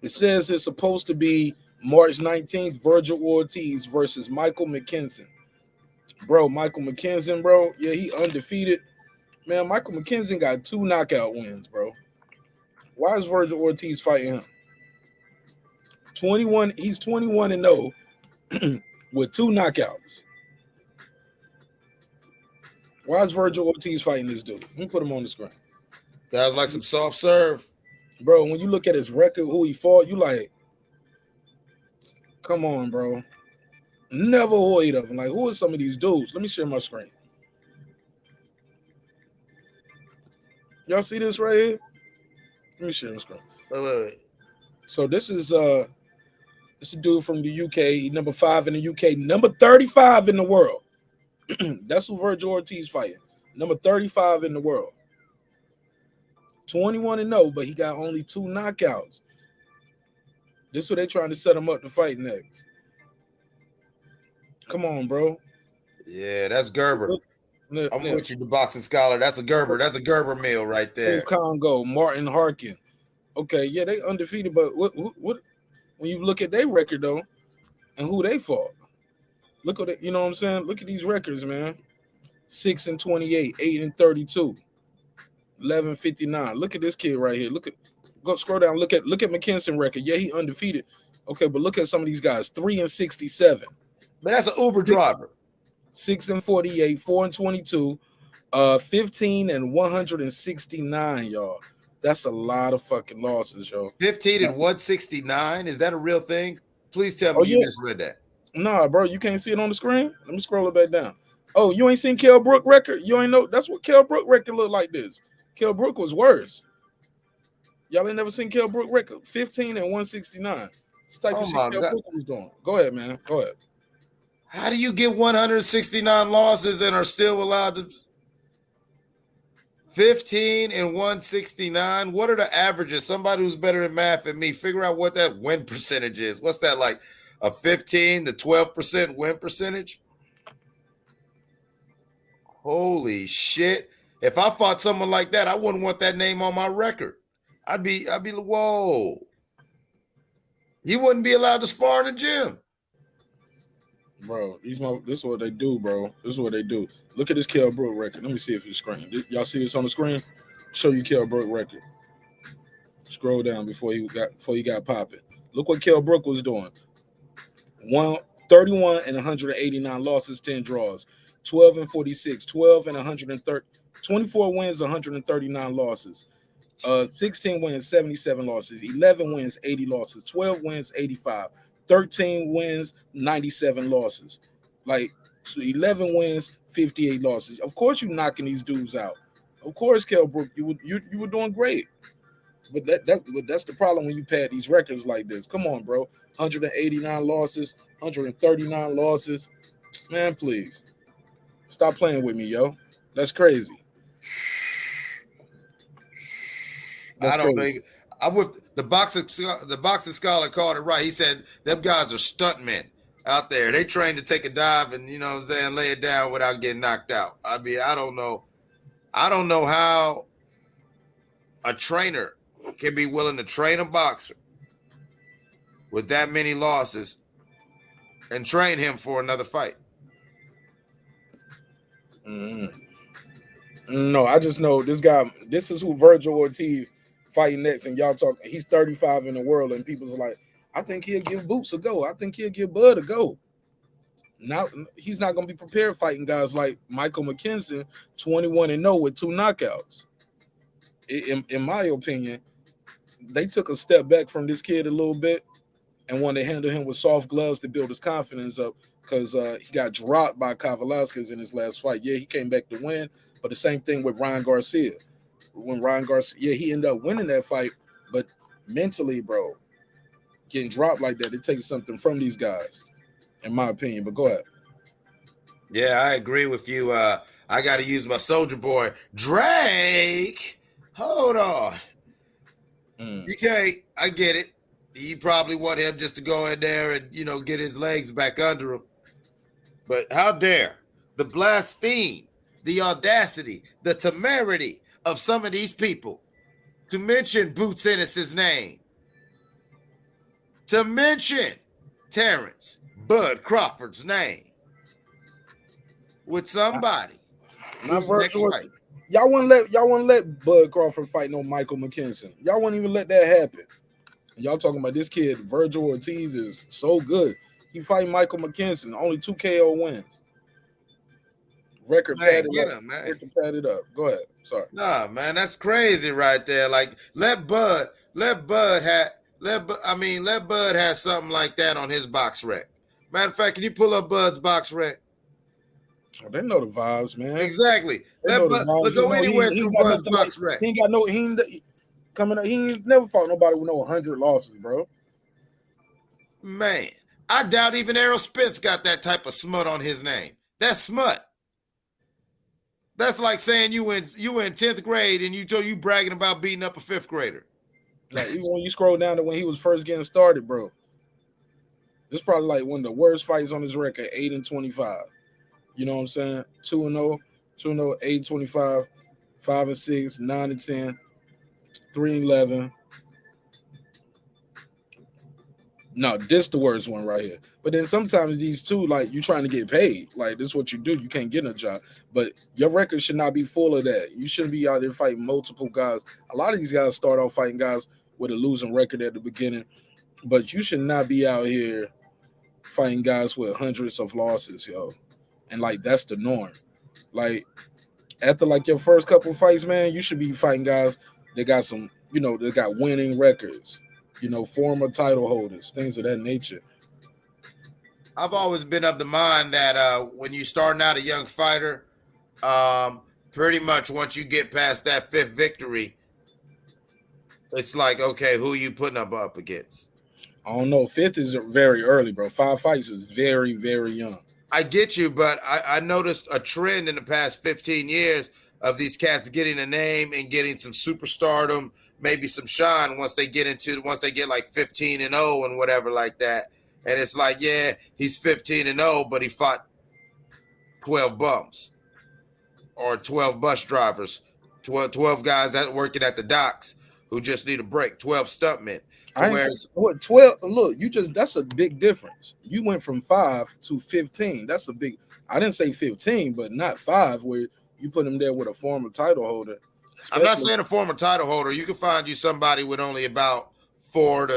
S1: it says it's supposed to be March 19th, Virgil Ortiz versus Michael McKenzie. Bro, Michael McKenzie, bro. Yeah, he undefeated. Man, Michael McKenzie got 2 knockout wins, bro. Why is Virgil Ortiz fighting him? 21, he's 21-0 with 2 knockouts. Why is Virgil Ortiz fighting this dude? Let me put him on the screen.
S3: Sounds like some soft serve.
S1: Bro, when you look at his record, who he fought, you like, come on, bro. Never heard of him. Like, who are some of these dudes? Let me share my screen. Y'all see this right here? Let me share my screen.
S3: Wait.
S1: So this is a dude from the UK, number 5 in the UK, number 35 in the world. That's who Virgil Ortiz fighting. Number 35 in the world. 21-0, but he got only 2 knockouts. This is what they trying to set him up to fight next. Come on, bro.
S3: Yeah, that's Gerber. I'm
S1: Yeah.
S3: with you, the boxing scholar. That's a Gerber. That's a Gerber meal right there.
S1: Congo, Martin Harkin. Okay, yeah, they undefeated, but what when you look at their record though, and who they fought, look at it. You know what I'm saying? Look at these records, man. 6-28, 8-32, 11-59. Look at this kid right here. Go scroll down. Look at McKenzie record. Yeah, he undefeated. Okay, but look at some of these guys. 3-67.
S3: Man, that's an Uber driver.
S1: 6-48, 4-22, 15-169, y'all. That's a lot of fucking losses, yo.
S3: 15-169. Is that a real thing? Please tell me you misread that.
S1: Nah, bro, you can't see it on the screen. Let me scroll it back down. Oh, you ain't seen Kell Brook record? You ain't know that's what Kell Brook record looked like this. Kell Brook was worse. Y'all ain't never seen Kell Brook record. 15-169. This type of shit Kell Brook was doing. Go ahead, man. Go ahead.
S3: How do you get 169 losses and are still allowed to 15-169? What are the averages? Somebody who's better in math than me, figure out what that win percentage is. What's that, like a 15 to 12% win percentage? Holy shit. If I fought someone like that, I wouldn't want that name on my record. I'd be whoa. You wouldn't be allowed to spar in the gym.
S1: Bro, this is what they do, bro. This is what they do. Look at this Kell Brook record. Let me see if it's screen. Y'all see this on the screen? Show you Kell Brook record. Scroll down before he got popping. Look what Kell Brook was doing. 31-189 losses, 10 draws. 12-46, 12-130, 24 wins, 139 losses. 16 wins, 77 losses. 11 wins, 80 losses. 12 wins, 85. 13 wins, 97 losses. Like, so 11 wins, 58 losses. Of course, you're knocking these dudes out. Of course, Kell Brook, you were doing great. But that's the problem when you pad these records like this. Come on, bro. 189 losses, 139 losses. Man, please. Stop playing with me, yo. That's crazy.
S3: I don't think I'm with the boxing scholar called it right. He said them guys are stuntmen out there. They train to take a dive and, you know what I'm saying, lay it down without getting knocked out. I mean, I don't know how a trainer can be willing to train a boxer with that many losses and train him for another fight.
S1: Mm-hmm. No, I just know this guy. This is who Virgil Ortiz fighting next, and y'all talk. He's 35 in the world, and people's like, I think he'll give Boots a go. I think he'll give Bud a go. Now he's not going to be prepared fighting guys like Michael McKenzie, 21-0 with 2 knockouts. In my opinion, they took a step back from this kid a little bit and wanted to handle him with soft gloves to build his confidence up because he got dropped by Velasquez in his last fight. Yeah, he came back to win, but the same thing with Ryan Garcia. When Ryan Garcia, he ended up winning that fight, but mentally, bro, getting dropped like that, it takes something from these guys, in my opinion. But go ahead.
S3: Yeah, I agree with you. I got to use my soldier boy, Drake. Hold on. You can't. I get it. You probably want him just to go in there and, get his legs back under him. But how dare the blaspheme, the audacity, the temerity of some of these people to mention Boots Ennis's name, to mention Terrence Bud Crawford's name with somebody
S1: Not
S3: who's next
S1: virtual.
S3: fight.
S1: Y'all wouldn't let Bud Crawford fight no Michael McKinson. Y'all wouldn't even let that happen. Y'all talking about this kid, Virgil Ortiz, is so good. He fight Michael McKinson, only 2 KO wins. Record padded up.
S3: Man.
S1: Record padded up. Go ahead. Sorry.
S3: Nah, man, that's crazy right there. Like, let Bud have something like that on his box rec. Matter of fact, can you pull up Bud's box rec?
S1: Oh, they know the vibes, man.
S3: Exactly.
S1: Let
S3: Bud go anywhere through Bud's box rec.
S1: He ain't never fought nobody with no 100 losses, bro.
S3: Man, I doubt even Errol Spence got that type of smut on his name. That's smut. That's like saying you in 10th grade and you bragging about beating up a 5th grader.
S1: Like, even when you scroll down to when he was first getting started, bro. This is probably like one of the worst fights on his record, 8-25. You know what I'm saying? 2-0, 2-0, 8-25, 5-6, 9-10, 3-11. No, this the worst one right here. But then sometimes these two, like, you trying to get paid. Like, this is what you do. You can't get a job. But your record should not be full of that. You shouldn't be out there fighting multiple guys. A lot of these guys start off fighting guys with a losing record at the beginning. But you should not be out here fighting guys with hundreds of losses, yo. And, like, that's the norm. Like, after, like, your first couple fights, man, you should be fighting guys that got some, that got winning records. Former title holders, things of that nature.
S3: I've always been of the mind that when you're starting out a young fighter, pretty much once you get past that 5th victory, it's like, okay, who are you putting up against?
S1: I don't know. 5th is very early, bro. 5 fights is very, very young.
S3: I get you, but I noticed a trend in the past 15 years of these cats getting a name and getting some superstardom, maybe some shine once they get like 15-0 and whatever like that. And it's like, yeah, he's 15-0, but he fought 12 bums or 12 bus drivers, 12 guys that working at the docks who just need a break, 12 stuntmen.
S1: What 12? Look, that's a big difference. You went from 5 to 15. That's a big. I didn't say 15, but not 5, where you put him there with a former title holder.
S3: I'm not saying a former title holder. You can find you somebody with only about 4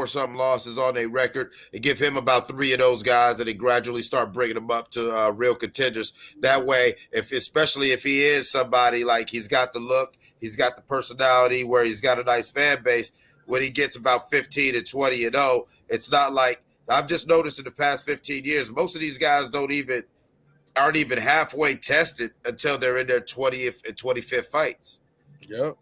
S3: something losses on their record and give him about 3 of those guys, and they gradually start bringing them up to real contenders. That way, especially if he is somebody like he's got the look, he's got the personality, where he's got a nice fan base. When he gets about 15-20-0, it's not like I've just noticed in the past 15 years, most of these guys aren't even halfway tested until they're in their 20th and 25th fights.
S1: Yep.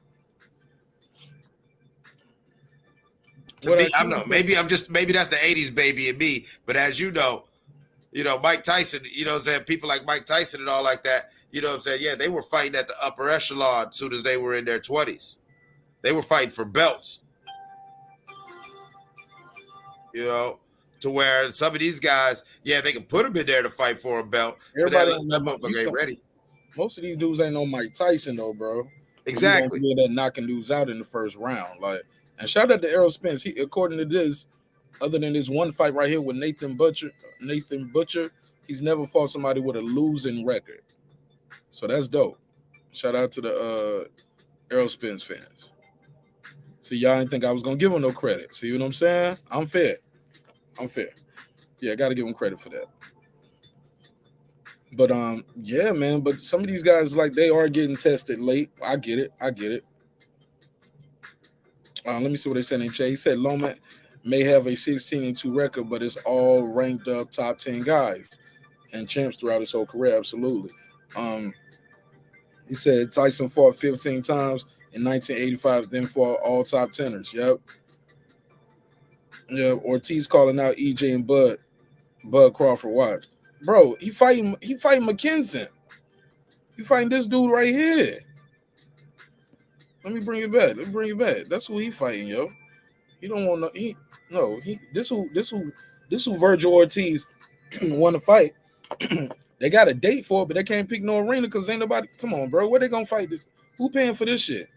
S3: To me, I don't know. Maybe that's the 80s baby in me. But as you know, Mike Tyson, what I'm saying, people like Mike Tyson and all like that, what I'm saying? Yeah, they were fighting at the upper echelon as soon as they were in their 20s. They were fighting for belts. To where some of these guys, yeah, they can put them in there to fight for a belt.
S1: Everybody
S3: but that motherfucker ain't ready.
S1: Most of these dudes ain't no Mike Tyson though, bro.
S3: Exactly.
S1: That knocking dudes out in the first round. Like, and shout out to Errol Spence. He, according to this, other than this one fight right here with Nathan Butcher, he's never fought somebody with a losing record. So that's dope. Shout out to the Errol Spence fans. See, y'all didn't think I was gonna give him no credit. See what I'm saying? I'm fair. Yeah, I gotta give him credit for that. But yeah, man. But some of these guys, like, they are getting tested late. I get it. Let me see what they said in chat. He said Loma may have a 16-2 record, but it's all ranked up top 10 guys and champs throughout his whole career. Absolutely. He said Tyson fought 15 times in 1985, then fought all top teners. Yep. Yeah, Ortiz calling out EJ and Bud Crawford. Watch, bro. He fighting McKinson. He fighting this dude right here. Let me bring it back. That's who he fighting, yo. He don't want this who Virgil Ortiz want to fight. They got a date for it, but they can't pick no arena because ain't nobody. Come on, bro. Where they gonna fight this? Who paying for this shit?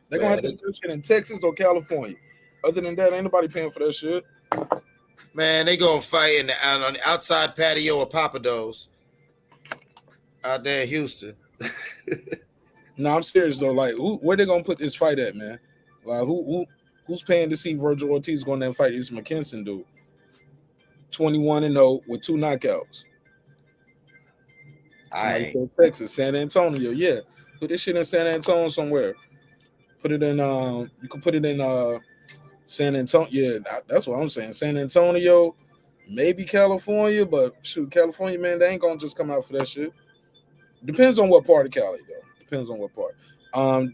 S1: They're gonna have to do this shit in Texas or California. Other than that, ain't nobody paying for that shit.
S3: Man, they gonna fight on the outside patio of Papados out there in Houston.
S1: No, I'm serious though. Like, where they gonna put this fight at, man? Like, who's paying to see Virgil Ortiz going there and fight this McKinson dude? 21-0 with 2 knockouts. Somebody said Texas, San Antonio. Yeah, put this shit in San Antonio somewhere. Put it in. You can put it in San Antonio. Yeah, that's what I'm saying. San Antonio, maybe California, but shoot, California, man, they ain't gonna just come out for that shit. Depends on what part of Cali, though. Depends on what part.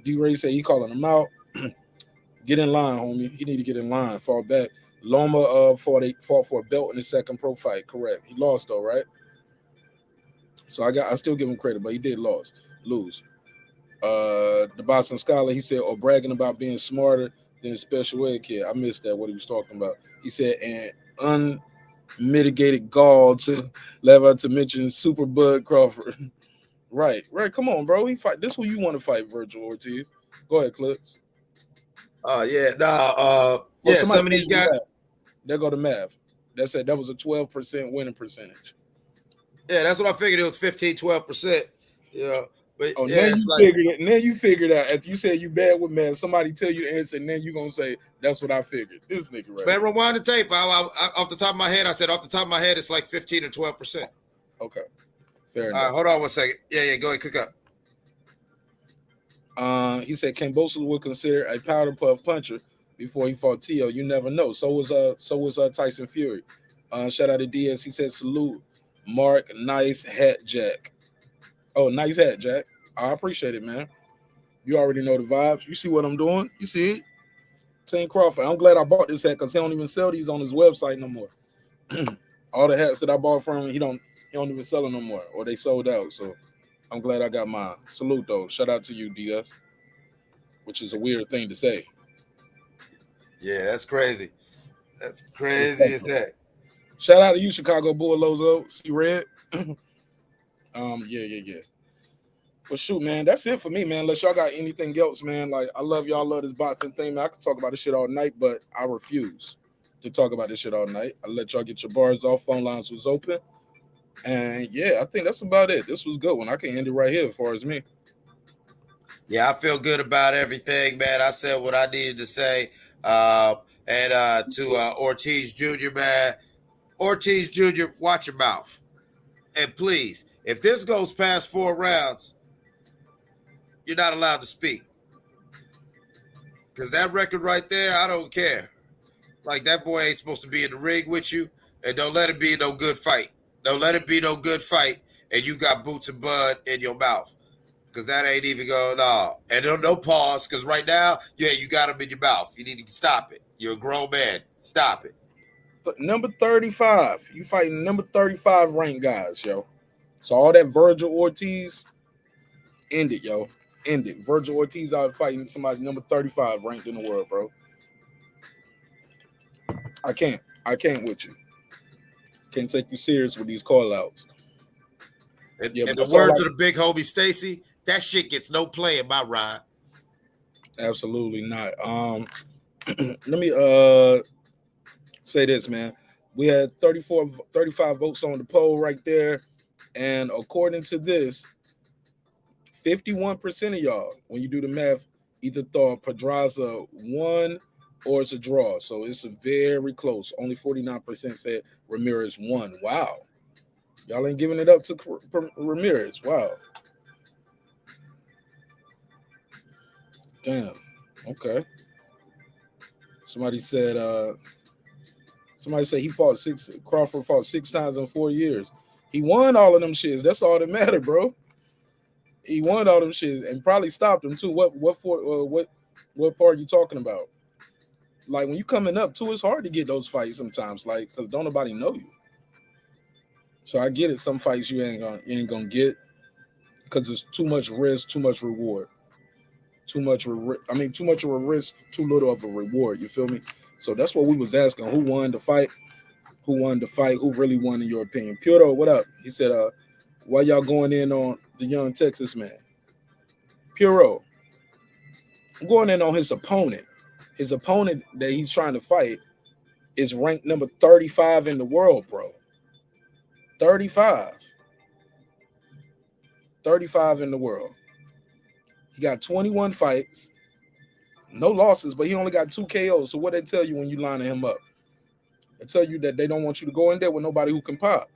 S1: D-Ray said he calling him out. Get in line, homie. He need to get in line. Fall back. Loma fought for a belt in his second pro fight. Correct. He lost though, right? So I still give him credit, but he did lose. The Boston Scholar, he said, or bragging about being smarter than a special ed kid. I missed that, what he was talking about. He said, and unmitigated gall to level to mention Super Bud Crawford. Right. Come on, bro. He fight. This who you want to fight, Virgil Ortiz. Go ahead, Clips.
S3: Yeah, some of these guys.
S1: There go to math. That said that was a 12% winning percentage.
S3: Yeah, that's what I figured. It was 15-12%. Yeah. But
S1: now you figured out after you said you bad with math, somebody tell you the answer, and then you gonna say that's what I figured. This nigga right.
S3: Man, rewind the tape. Off the top of my head, I said off the top of my head, it's like 15 or 12%.
S1: Okay. Fair enough.
S3: Hold on 1 second. Yeah, go ahead, cook
S1: up. He said Kambosos would consider a powder puff puncher before he fought Tio. You never know. So was Tyson Fury. Shout out to Diaz. He said salute Mark, nice hat, Jack. Oh, nice hat, Jack. I appreciate it, man. You already know the vibes. You see what I'm doing? You see it? St. Crawford. I'm glad I bought this hat because he don't even sell these on his website no more. All the hats that I bought from him, he don't even sell them no more, or they sold out. So I'm glad I got mine. Salute though. Shout out to you, DS. Which is a weird thing to say.
S3: Yeah, that's crazy. That's crazy as heck.
S1: Shout out to you, Chicago Bull Lozo. See red. Yeah. But shoot, man, that's it for me, man. Unless y'all got anything else, man. Like, I love y'all, love this boxing thing, man. I could talk about this shit all night, but I refuse to talk about this shit all night. I let y'all get your bars off. Phone lines was open. And yeah, I think that's about it. This was good one. I can end it right here as far as me.
S3: Yeah, I feel good about everything, man. I said what I needed to say. And to Ortiz Jr., man. Ortiz Jr., watch your mouth. And please, if this goes past 4 rounds, you're not allowed to speak. Because that record right there, I don't care. Like, that boy ain't supposed to be in the ring with you. And don't let it be no good fight. Don't let it be no good fight. And you got boots and bud in your mouth. Because that ain't even going on. And no pause. Because right now, yeah, you got them in your mouth. You need to stop it. You're a grown man. Stop it.
S1: Number 35. You fighting number 35 ranked guys, yo. So all that Virgil Ortiz, end it, yo. End it. Virgil Ortiz out fighting somebody number 35 ranked in the world, bro. I can't with you. Can't take you serious with these call-outs.
S3: And the words of the big homie Stacy, that shit gets no play in my ride.
S1: Absolutely not. Let me say this, man. We had 35 votes on the poll right there. And according to this, 51% of y'all, when you do the math, either thought Pedraza won or it's a draw. So it's very close. Only 49% said Ramirez won. Wow. Y'all ain't giving it up to Ramirez. Wow. Damn. Okay. Somebody said Crawford fought 6 times in 4 years. He won all of them shits. That's all that matter, bro. He won all them shits and probably stopped him too. What part are you talking about? like when you coming up too, it's hard to get those fights sometimes, like because don't nobody know you. So I get it. Some fights you ain't gonna get because it's too much risk, too much reward, too much. Too much of a risk, too little of a reward. You feel me? So that's what we was asking: who won the fight? Who won the fight? Who really won in your opinion? Puro, what up? He said, why y'all going in on the young Texas man? Puro, I'm going in on his opponent. His opponent that he's trying to fight is ranked number 35 in the world, bro. 35. 35 in the world. He got 21 fights, no losses, but he only got 2 KOs. So what they tell you when you lining him up? They tell you that they don't want you to go in there with nobody who can pop.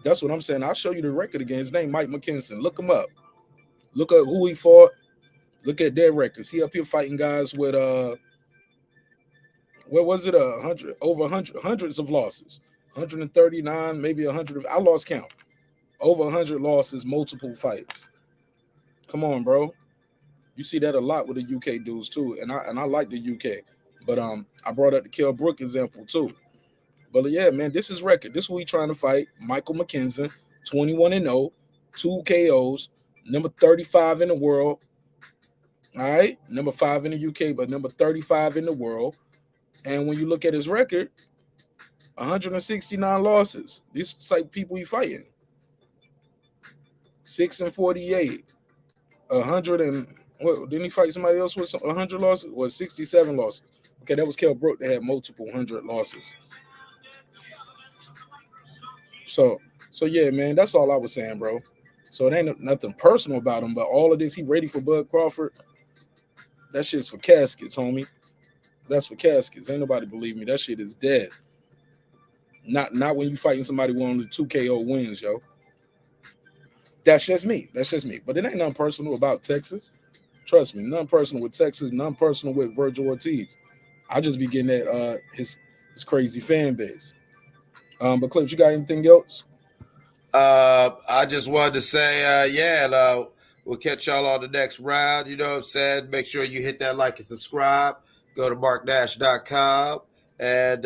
S1: That's what I'm saying. I'll show you the record again. His name Mike McKinson. Look him up. Look at who he fought. Look at their records. He up here fighting guys with what was it? 100, over 100, hundreds of losses. 139, maybe 100. I lost count. Over 100 losses, multiple fights. Come on, bro. You see that a lot with the UK dudes too, and I like the UK. But I brought up the Kell Brook example too. But yeah, man, this is record. This is who he trying to fight. Michael McKinson, 21-0, 2 KOs, number 35 in the world. All right, number 5 in the UK, but number 35 in the world. And when you look at his record, 169 losses. These type people he fighting. 6-48, 100 and what? Didn't he fight somebody else with 100 losses? Or 67 losses? Okay, that was Kell Brook that had multiple 100 losses. So yeah, man, that's all I was saying, bro. So it ain't nothing personal about him, but all of this, he ready for Bud Crawford. That shit's for caskets, homie. That's for caskets. Ain't nobody believe me. That shit is dead. Not when you fighting somebody with only 2 KO wins, yo. That's just me. That's just me. But it ain't nothing personal about Texas. Trust me, nothing personal with Texas, nothing personal with Virgil Ortiz. I just be getting at his crazy fan base. But Clips, you got anything else?
S3: I just wanted to say, we'll catch y'all on the next round. You know what I'm saying? Make sure you hit that like and subscribe. Go to marqnash.com. And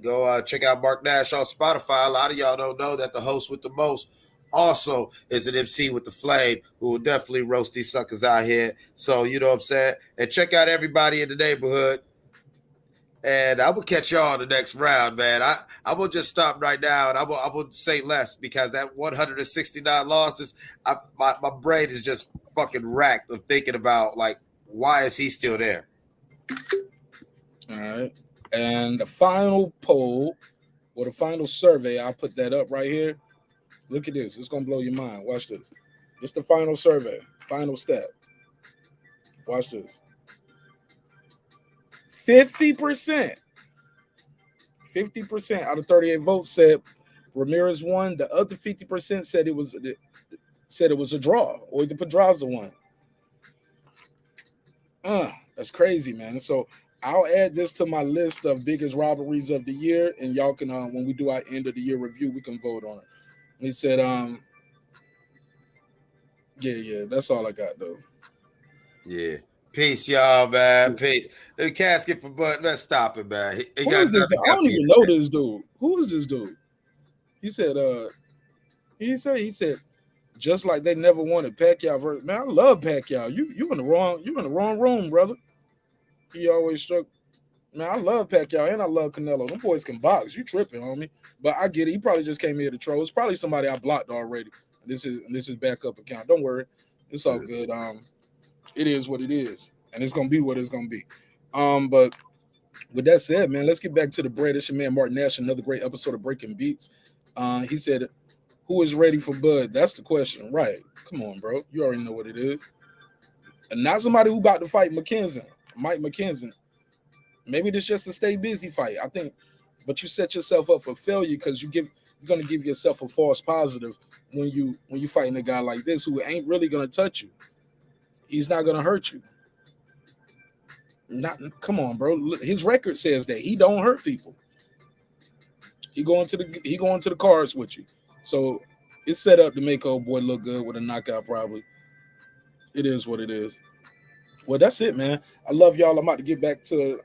S3: go check out Marq Nash on Spotify. A lot of y'all don't know that the host with the most also is an MC with the flame who will definitely roast these suckers out here. So, you know what I'm saying? And check out everybody in the neighborhood. And I will catch y'all on the next round, man. I will just stop right now, and I will say less because that 169 losses, my brain is just fucking racked of thinking about, like, why is he still there?
S1: All right. And the final poll or the final survey, I'll put that up right here. Look at this. It's going to blow your mind. Watch this. It's the final survey, final step. Watch this. 50% out of 38 votes said Ramirez won. The other 50% said it was a draw, or the Pedraza won. That's crazy, man. So I'll add this to my list of biggest robberies of the year, and y'all can when we do our end of the year review, we can vote on it. He said, that's all I got though.
S3: Yeah. Peace, y'all, man. Peace. The casket for Bud. Let's stop it, man.
S1: Who is this? I don't even know this dude. Who is this dude? He said, he said, just like they never wanted Pacquiao versus. Man, I love Pacquiao. You in the wrong room, brother. He always struck. Man, I love Pacquiao and I love Canelo. Them boys can box. You tripping, homie. But I get it. He probably just came here to troll. It's probably somebody I blocked already. This is backup account. Don't worry. It's all good. It is what it is. And it's gonna be what it's gonna be. But with that said, man, let's get back to the bread. It's your man Marq Nash, another great episode of Breaking Beats. He said, who is ready for Bud? That's the question, right? Come on, bro. You already know what it is. And not somebody who about to fight Mike McKinson. Maybe this just a stay busy fight. I think, but you set yourself up for failure because you're gonna give yourself a false positive when you fighting a guy like this who ain't really gonna touch you. He's not gonna hurt you. Come on, bro. His record says that he don't hurt people. He going to the cards with you. So it's set up to make old boy look good with a knockout, probably. It is what it is. Well, that's it, man. I love y'all. I'm about to get back to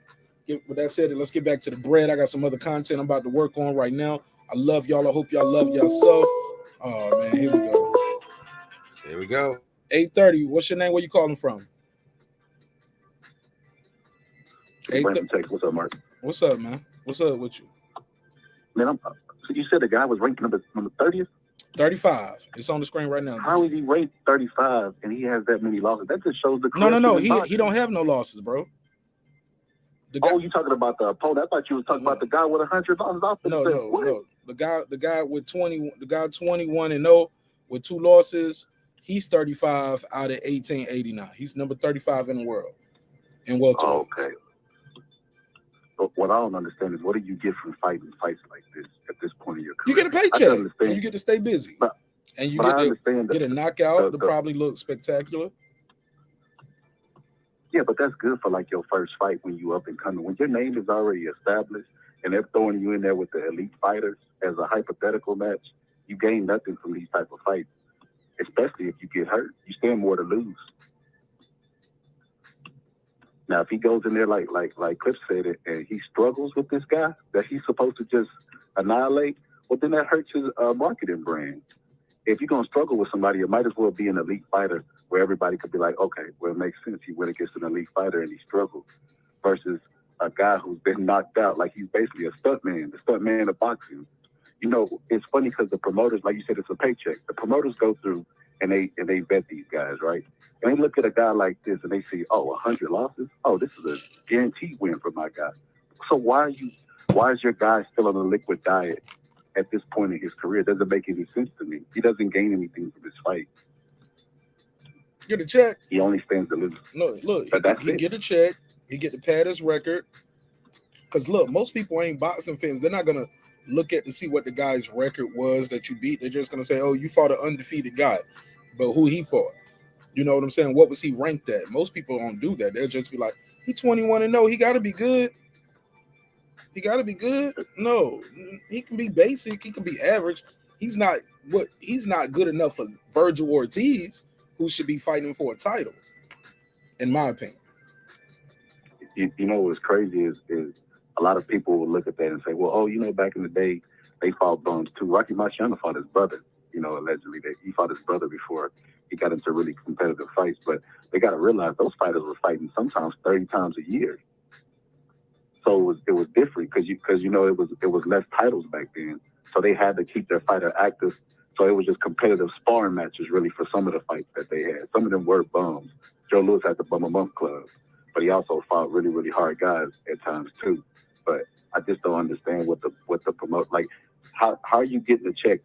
S1: with that said, let's get back to the bread. I got some other content I'm about to work on right now. I love y'all. I hope y'all love yourself. Oh man, here we go.
S3: Here we go.
S1: 8:30. What's your name? Where you calling from?
S5: What's up, Mark?
S1: What's up, man? What's up with you?
S5: Man, so you said the guy was ranked number 30th?
S1: 35. It's on the screen right now.
S5: How is he ranked 35 and he has that many losses? That just shows the
S1: No. He don't have no losses, bro.
S5: You talking about the opponent? I thought you was talking about the guy with 100 losses off.
S1: No. The guy with 21-0 with 2 losses. He's 35 out of 1889. He's number 35 in the world in welterweight.
S5: Okay. But what I don't understand is what do you get from fighting fights like this at this point in your career?
S1: You get a paycheck and you get to stay busy. And you get a knockout to probably look spectacular.
S5: Yeah, but that's good for like your first fight when you up and coming. When your name is already established and they're throwing you in there with the elite fighters as a hypothetical match, you gain nothing from these type of fights. Especially if you get hurt, you stand more to lose. Now, if he goes in there like Cliff said it, and he struggles with this guy that he's supposed to just annihilate, well, then that hurts his marketing brand. If you're going to struggle with somebody, it might as well be an elite fighter where everybody could be like, okay, well, it makes sense. He went against an elite fighter and he struggled versus a guy who's been knocked out like he's basically a stuntman, the stuntman of boxing. You know, it's funny because the promoters, like you said, it's a paycheck. The promoters go through and they vet these guys, right? And they look at a guy like this and they see, 100 losses? Oh, this is a guaranteed win for my guy. So why is your guy still on a liquid diet at this point in his career? It doesn't make any sense to me. He doesn't gain anything from this fight.
S1: Get a check.
S5: He only stands to lose.
S1: Look,
S5: he
S1: get a check. He get to pad his record. Because look, most people ain't boxing fans. They're not gonna look at to see what the guy's record was that you beat. They're just gonna say, "Oh, you fought an undefeated guy," but who he fought? You know what I'm saying? What was he ranked at? Most people don't do that. They'll just be like, "He 21-0. He got to be good. He got to be good." No, he can be basic. He can be average. He's not good enough for Virgil Ortiz, who should be fighting for a title, in my opinion.
S5: You know what's crazy is a lot of people will look at that and say, well, back in the day, they fought bums too. Rocky Marciano fought his brother, allegedly. He fought his brother before he got into really competitive fights. But they got to realize those fighters were fighting sometimes 30 times a year. So it was different because it was less titles back then. So they had to keep their fighter active. So it was just competitive sparring matches really for some of the fights that they had. Some of them were bums. Joe Louis had the Bum a Month Club, but he also fought really, really hard guys at times too. But I just don't understand what the promote, like how are you getting a check?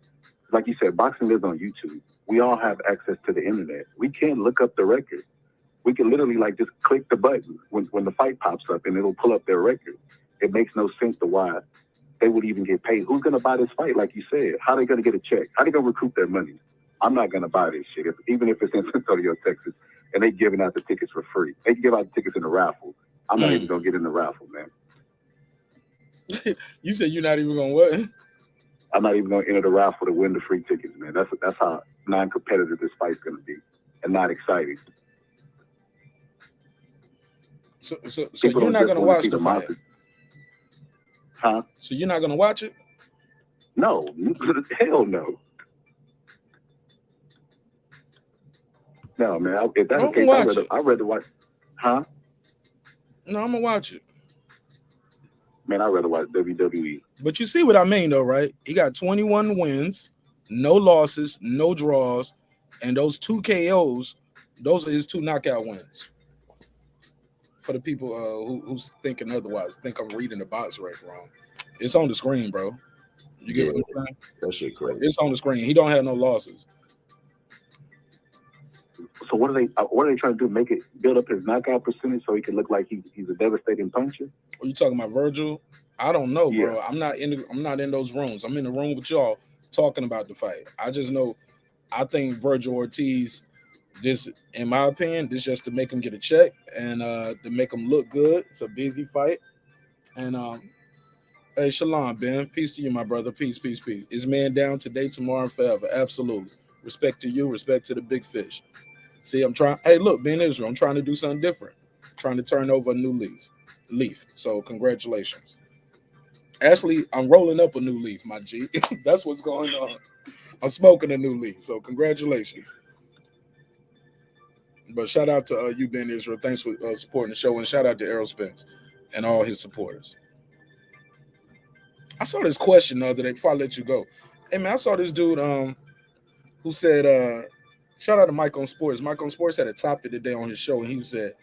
S5: Like you said, boxing lives on YouTube. We all have access to the internet. We can't look up the record. We can literally just click the button when the fight pops up and it'll pull up their record. It makes no sense to why they would even get paid. Who's going to buy this fight? Like you said, how are they going to get a check? How are they going to recoup their money? I'm not going to buy this shit, even if it's in San Antonio, Texas, and they giving out the tickets for free. They can give out the tickets in the raffle. I'm not even going to get in the raffle, man.
S1: You said you're not even going to what?
S5: I'm not even going to enter the raffle to win the free tickets, man. That's how non-competitive this fight's going to be and not exciting.
S1: So you're not going to watch the fight?
S5: Huh?
S1: So you're not going to watch it?
S5: No. Hell no. No, man. If that's the case, I'd rather watch. Huh?
S1: No, I'm going to watch it.
S5: Man, I'd rather watch WWE.
S1: But you see what I mean, though, right? He got 21 wins, no losses, no draws, and those 2 KOs, those are his 2 knockout wins. For the people who's thinking otherwise, think I'm reading the box rec wrong. It's on the screen, bro. You get what I'm saying?
S3: That shit crazy.
S1: It's on the screen. He don't have no losses.
S5: So what are they trying to do? Build up his knockout percentage so he can look like he's a devastating puncher?
S1: Are you talking about Virgil? I don't know, bro.
S5: Yeah.
S1: I'm not in those rooms. I'm in the room with y'all talking about the fight. I just know I think Virgil Ortiz, this, in my opinion, this just to make him get a check and to make him look good. It's a busy fight. And hey, Shalom, Ben. Peace to you, my brother. Peace, peace, peace. It's man down today, tomorrow, and forever. Absolutely. Respect to you. Respect to the big fish. See, I'm trying. Hey, look, Ben Israel, I'm trying to do something different. Trying to turn over a new leaf. So congratulations. Actually, I'm rolling up a new leaf, my G. That's what's going on. I'm smoking a new leaf. So congratulations. But shout out to you, Ben Israel. Thanks for supporting the show, and shout out to Errol Spence and all his supporters. I saw this question the other day before I let you go. Hey man, I saw this dude who said shout out to Mike on Sports. Mike on Sports had a topic today on his show, and he said,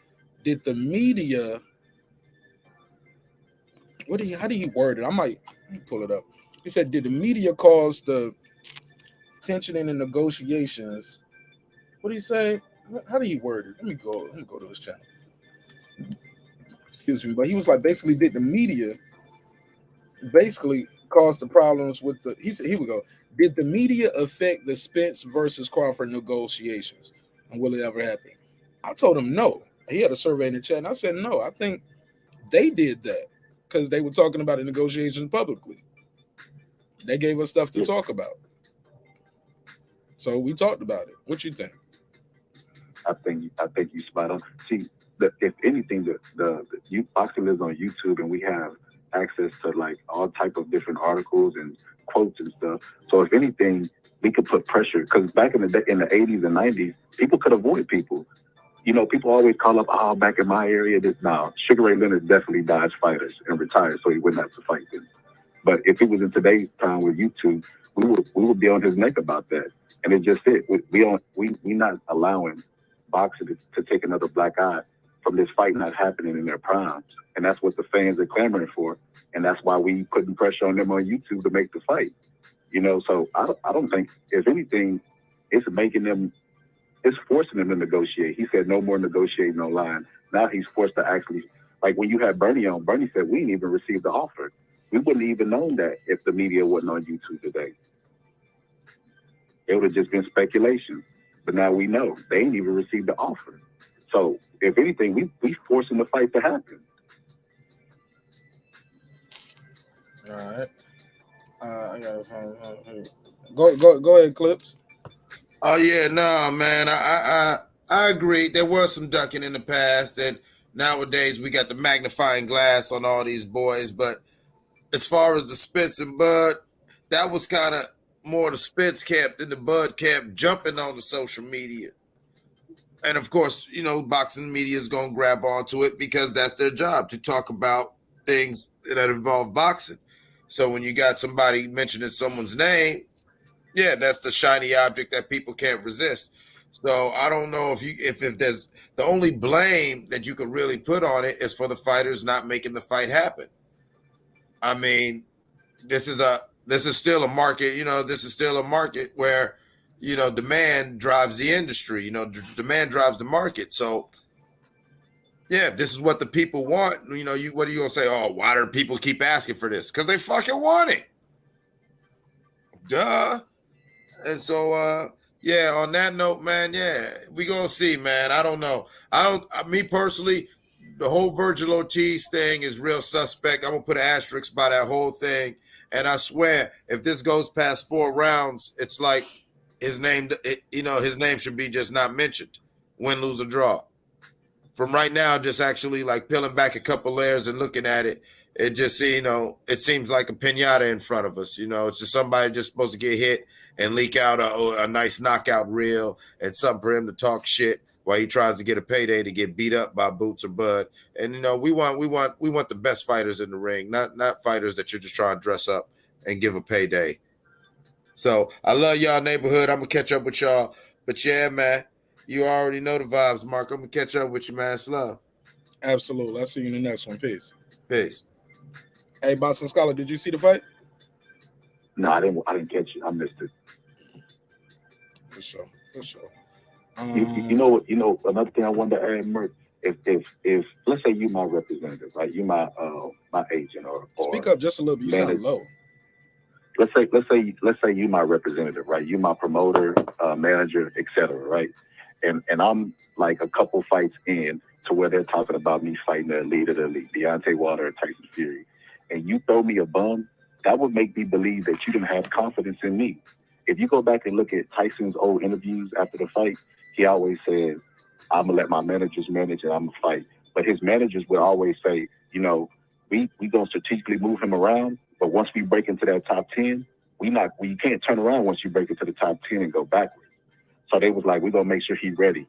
S1: did the media how do you word it? Let me pull it up. He said, did the media cause the tension in the negotiations? What do you say? How do you word it? Let me go to his channel. Excuse me. But he was like, basically, did the media basically cause the problems with the he said, here we go. Did the media affect the Spence versus Crawford negotiations? And will it ever happen? I told him no. He had a survey in the chat, and I said no. I think they did that because they were talking about the negotiations publicly. They gave us stuff to talk about. So we talked about it. What you think?
S5: I think you spot on. See, if anything, the boxing lives on YouTube, and we have access to like all type of different articles and quotes and stuff. So if anything, we could put pressure, because back in the 80s and 90s, people could avoid people. You know, people always call up, back in my area. Now, Sugar Ray Leonard definitely dodged fighters and retired, so he wouldn't have to fight them. But if it was in today's time with YouTube, we would be on his neck about that. And it's just it. We not allowing boxing to take another black eye from this fight not happening in their primes. And that's what the fans are clamoring for. And that's why we putting pressure on them on YouTube to make the fight. You know, so I don't think, if anything, it's forcing them to negotiate. He said no more negotiating online. Now he's forced to actually, like when you had Bernie on, Bernie said we didn't even receive the offer. We wouldn't even known that if the media wasn't on YouTube today. It would have just been speculation. But now we know they ain't even received the offer. So if anything, we forcing the fight to happen.
S1: All right. I got go ahead, Clips.
S3: Oh yeah, no, man. I agree. There was some ducking in the past, and nowadays we got the magnifying glass on all these boys. But as far as the Spence and Bud, that was kind of more the Spence camp than the Bud camp jumping on the social media. And of course, you know, boxing media is going to grab onto it because that's their job, to talk about things that involve boxing. So when you got somebody mentioning someone's name, yeah, that's the shiny object that people can't resist. So I don't know if there's the only blame that you could really put on it is for the fighters not making the fight happen. I mean, this is still a market, you know, this is still a market where, you know, demand drives the industry, you know, demand drives the market. So yeah, if this is what the people want, you know, what are you gonna say? Oh, why do people keep asking for this? Because they fucking want it. Duh. And so yeah, on that note, man, yeah, we gonna see, man. I don't know. Me personally, the whole Virgil Ortiz thing is real suspect. I'm gonna put an asterisk by that whole thing. And I swear, if this goes past 4 rounds, it's like his name should be just not mentioned. Win, lose, or draw. From right now, just actually like peeling back a couple layers and looking at it, it just, you know, it seems like a pinata in front of us. You know, it's just somebody just supposed to get hit and leak out a nice knockout reel and something for him to talk shit while he tries to get a payday to get beat up by Boots or Bud. And, you know, we want the best fighters in the ring, not fighters that you're just trying to dress up and give a payday. So I love y'all neighborhood. I'm going to catch up with y'all. But yeah, man, you already know the vibes, Mark. I'm going to catch up with you, man. It's love.
S1: Absolutely. I'll see you in the next one. Peace.
S3: Peace.
S1: Hey, Boston Scholar, did you see the fight?
S5: No, I didn't catch it. I missed it.
S1: For sure.
S5: You know, another thing I wanted to add, Mark, if let's say you my representative, right? You my agent or
S1: speak up just a little bit. You sound low.
S5: Let's say you my representative, right? You my promoter, manager, etc., right? And I'm like a couple fights in to where they're talking about me fighting the elite of the elite, Deontay Wilder or Tyson Fury, and you throw me a bum, that would make me believe that you didn't have confidence in me. If you go back and look at Tyson's old interviews after the fight, he always said, I'm gonna let my managers manage and I'm gonna fight. But his managers would always say, you know, we gonna strategically move him around, but once we break into that top 10, you can't turn around once you break into the top 10 and go backwards. So they was like, we're gonna make sure he's ready.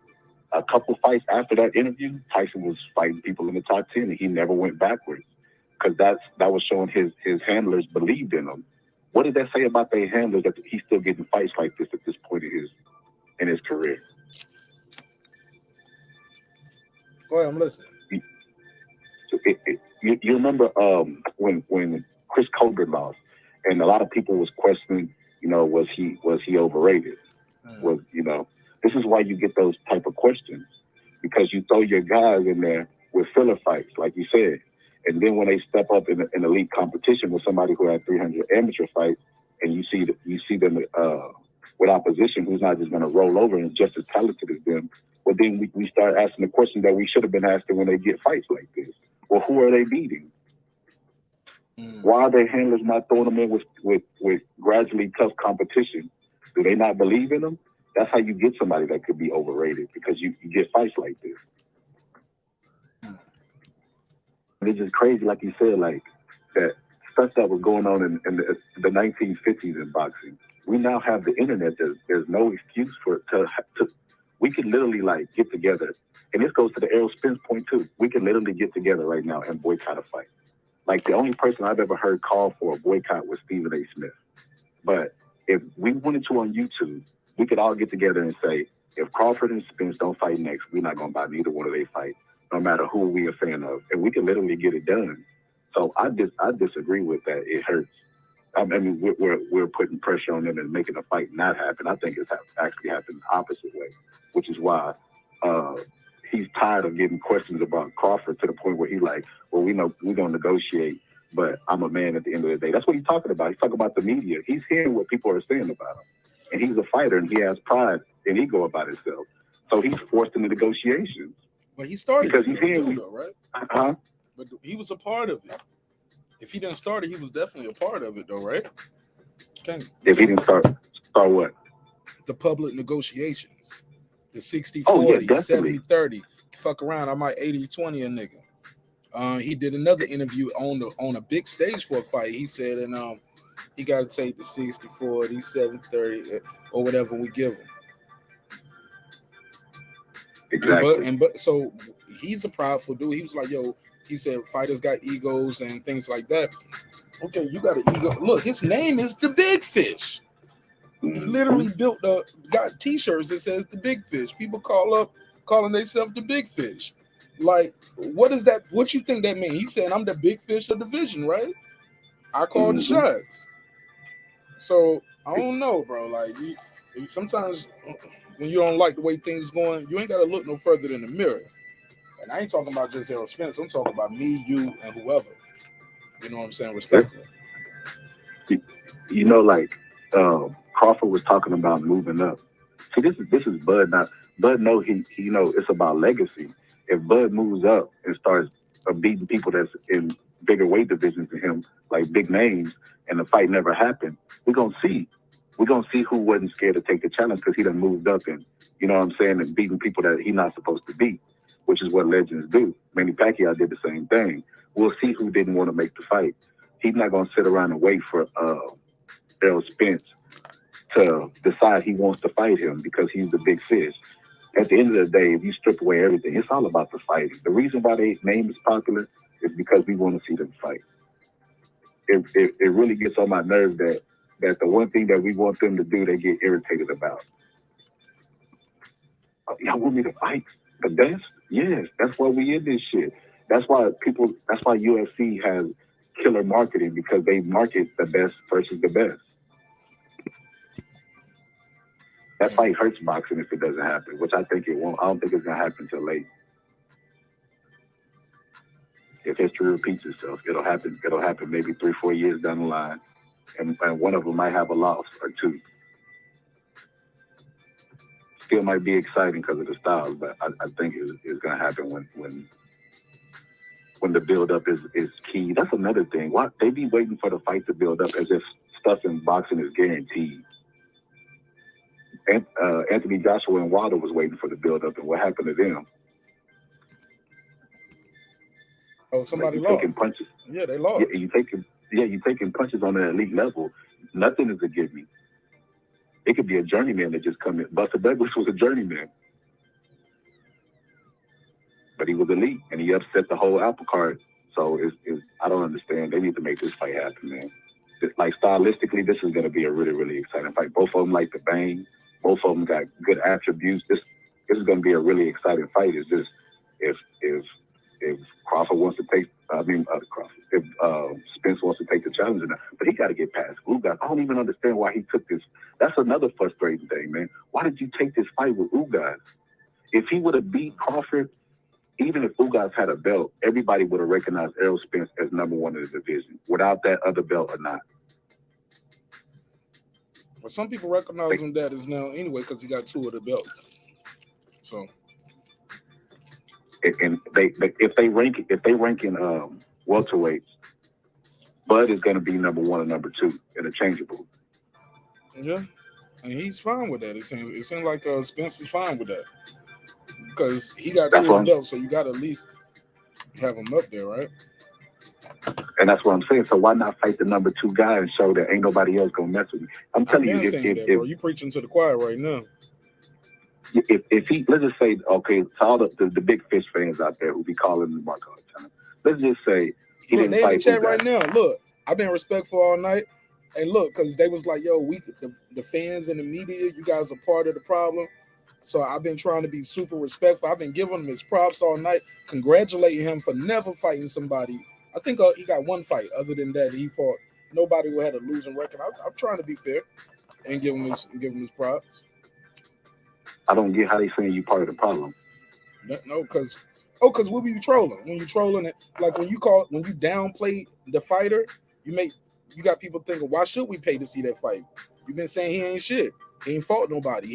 S5: A couple fights after that interview, Tyson was fighting people in the top 10 and he never went backwards. Because that was showing his handlers believed in him. What did that say about their handlers that he's still getting fights like this at this point in his career?
S1: Go ahead, I'm listening.
S5: You remember when Chris Colbert lost, and a lot of people was questioning, you know, was he overrated? Was, you know, this is why you get those type of questions, because you throw your guys in there with filler fights, like you said, and then when they step up in an elite competition with somebody who had 300 amateur fights, and you see them with opposition who's not just going to roll over and just as talented as them, well, then we start asking the question that we should have been asking when they get fights like this. Well, who are they beating? Why are their handlers not throwing them in with gradually tough competition? Do they not believe in them? That's how you get somebody that could be overrated, because you get fights like this. And it's just crazy, like you said, like that stuff that was going on in the 1950s in boxing. We now have the internet. There's no excuse for it to we can literally like get together. And this goes to the Errol Spence point too. We can literally get together right now and boycott a fight. Like the only person I've ever heard call for a boycott was Stephen A. Smith. But if we wanted to on YouTube, we could all get together and say, if Crawford and Spence don't fight next, we're not going to buy neither one of their fights, no matter who we a fan of. And we can literally get it done. So I disagree with that. It hurts. I mean, we're putting pressure on them and making a fight not happen. I think it's actually happened the opposite way, which is why he's tired of getting questions about Crawford to the point where he's like, well, we know we're going to negotiate, but I'm a man at the end of the day. That's what he's talking about. He's talking about the media. He's hearing what people are saying about him. And he's a fighter, and he has pride and ego about himself. So he's forced into negotiations.
S1: But he started
S5: because he's hearing,
S1: though, right?
S5: Uh-huh.
S1: But he was a part of it. If he didn't start it, he was definitely a part of it, though, right?
S5: If he didn't start what?
S1: The public negotiations. The 60-40,
S5: oh, yeah,
S1: 70-30. Fuck around, I might 80-20 a nigga. He did another interview on a big stage for a fight. He said, and he got to take the 60-40, 70-30, or whatever we give him.
S5: Exactly.
S1: But so he's a prideful dude. He was like, yo, he said fighters got egos and things like that. Okay, you got an ego. Look, his name is the Big Fish. He literally got t-shirts that says the Big Fish. People calling themselves the Big Fish. Like, what is that? What you think that means? He's saying I'm the Big Fish of the division, right? I call the shots. So I don't know, bro. Like, sometimes when you don't like the way things going, you ain't got to look no further than the mirror. And I ain't talking about just Errol Spence. I'm talking about me, you, and whoever. You know what I'm saying? Respectfully.
S5: You know, like Crawford was talking about moving up. See, this is Bud. Not Bud. Know he know it's about legacy. If Bud moves up and starts beating people that's in bigger weight divisions than him, like big names, and the fight never happened, we're gonna see who wasn't scared to take the challenge because he done moved up and, you know what I'm saying, and beating people that he's not supposed to beat, which is what legends do. Manny Pacquiao did the same thing. We'll see who didn't want to make the fight. He's not going to sit around and wait for Errol Spence to decide he wants to fight him because he's the Big Fish. At the end of the day, if you strip away everything, it's all about the fighting. The reason why their name is popular is because we want to see them fight. It really gets on my nerves that the one thing that we want them to do, they get irritated about. Y'all want me to fight the best? Yes, that's why we in this shit. That's why UFC has killer marketing, because they market the best versus the best. That fight hurts boxing if it doesn't happen, which I think it won't. I don't think it's gonna happen until late. If history repeats itself, it'll happen. It'll happen maybe 3-4 years down the line, and one of them might have a loss or two. Still might be exciting because of the styles, but I think it's gonna happen when the build up is key. That's another thing. Why they be waiting for the fight to build up as if stuff in boxing is guaranteed. Anthony Joshua and Wilder was waiting for the build-up, and what happened to them?
S1: Oh, somebody
S5: like, taking
S1: lost.
S5: punches.
S1: Yeah, they lost.
S5: You taking punches on an elite level. Nothing is a give me. It could be a journeyman that just come in. Buster Douglas was a journeyman, but he was elite, and he upset the whole apple cart. So I don't understand. They need to make this fight happen, man. Like stylistically, this is going to be a really, really exciting fight. Both of them like to bang. Both of them got good attributes. This is going to be a really exciting fight. It's just if Crawford wants to take, if Spence wants to take the challenge, but he got to get past Ugas. I don't even understand why he took this. That's another frustrating thing, man. Why did you take this fight with Ugas? If he would have beat Crawford, even if Ugas had a belt, everybody would have recognized Errol Spence as number one in the division, without that other belt or not.
S1: Well, some people recognize him that is now anyway because he got 2 of the belts. So,
S5: and if they rank in welterweights, Bud is going to be number 1 and number 2 interchangeable.
S1: Yeah, and he's fine with that. It seems like Spence is fine with that because he got 2 of the belts, so you got to at least have him up there, right?
S5: And that's what I'm saying. So why not fight the number 2 guy and show that ain't nobody else gonna mess with me? I'm telling you, if
S1: you're preaching to the choir right now.
S5: If he, let's just say, okay, to all the big fish fans out there who be calling the Marq all the time, let's just say he didn't fight.
S1: They in the chat right now. Look, I've been respectful all night, and look, because they was like, "Yo, the fans and the media, you guys are part of the problem." So I've been trying to be super respectful. I've been giving him his props all night, congratulating him for never fighting somebody. I think he got 1 fight. Other than that, he fought nobody who had a losing record. I'm trying to be fair and give him his props.
S5: I don't get how they saying you part of the problem.
S1: No, because we'll be trolling. When you trolling it, like when you downplay the fighter, you got people thinking, why should we pay to see that fight? You've been saying he ain't shit. He ain't fought nobody.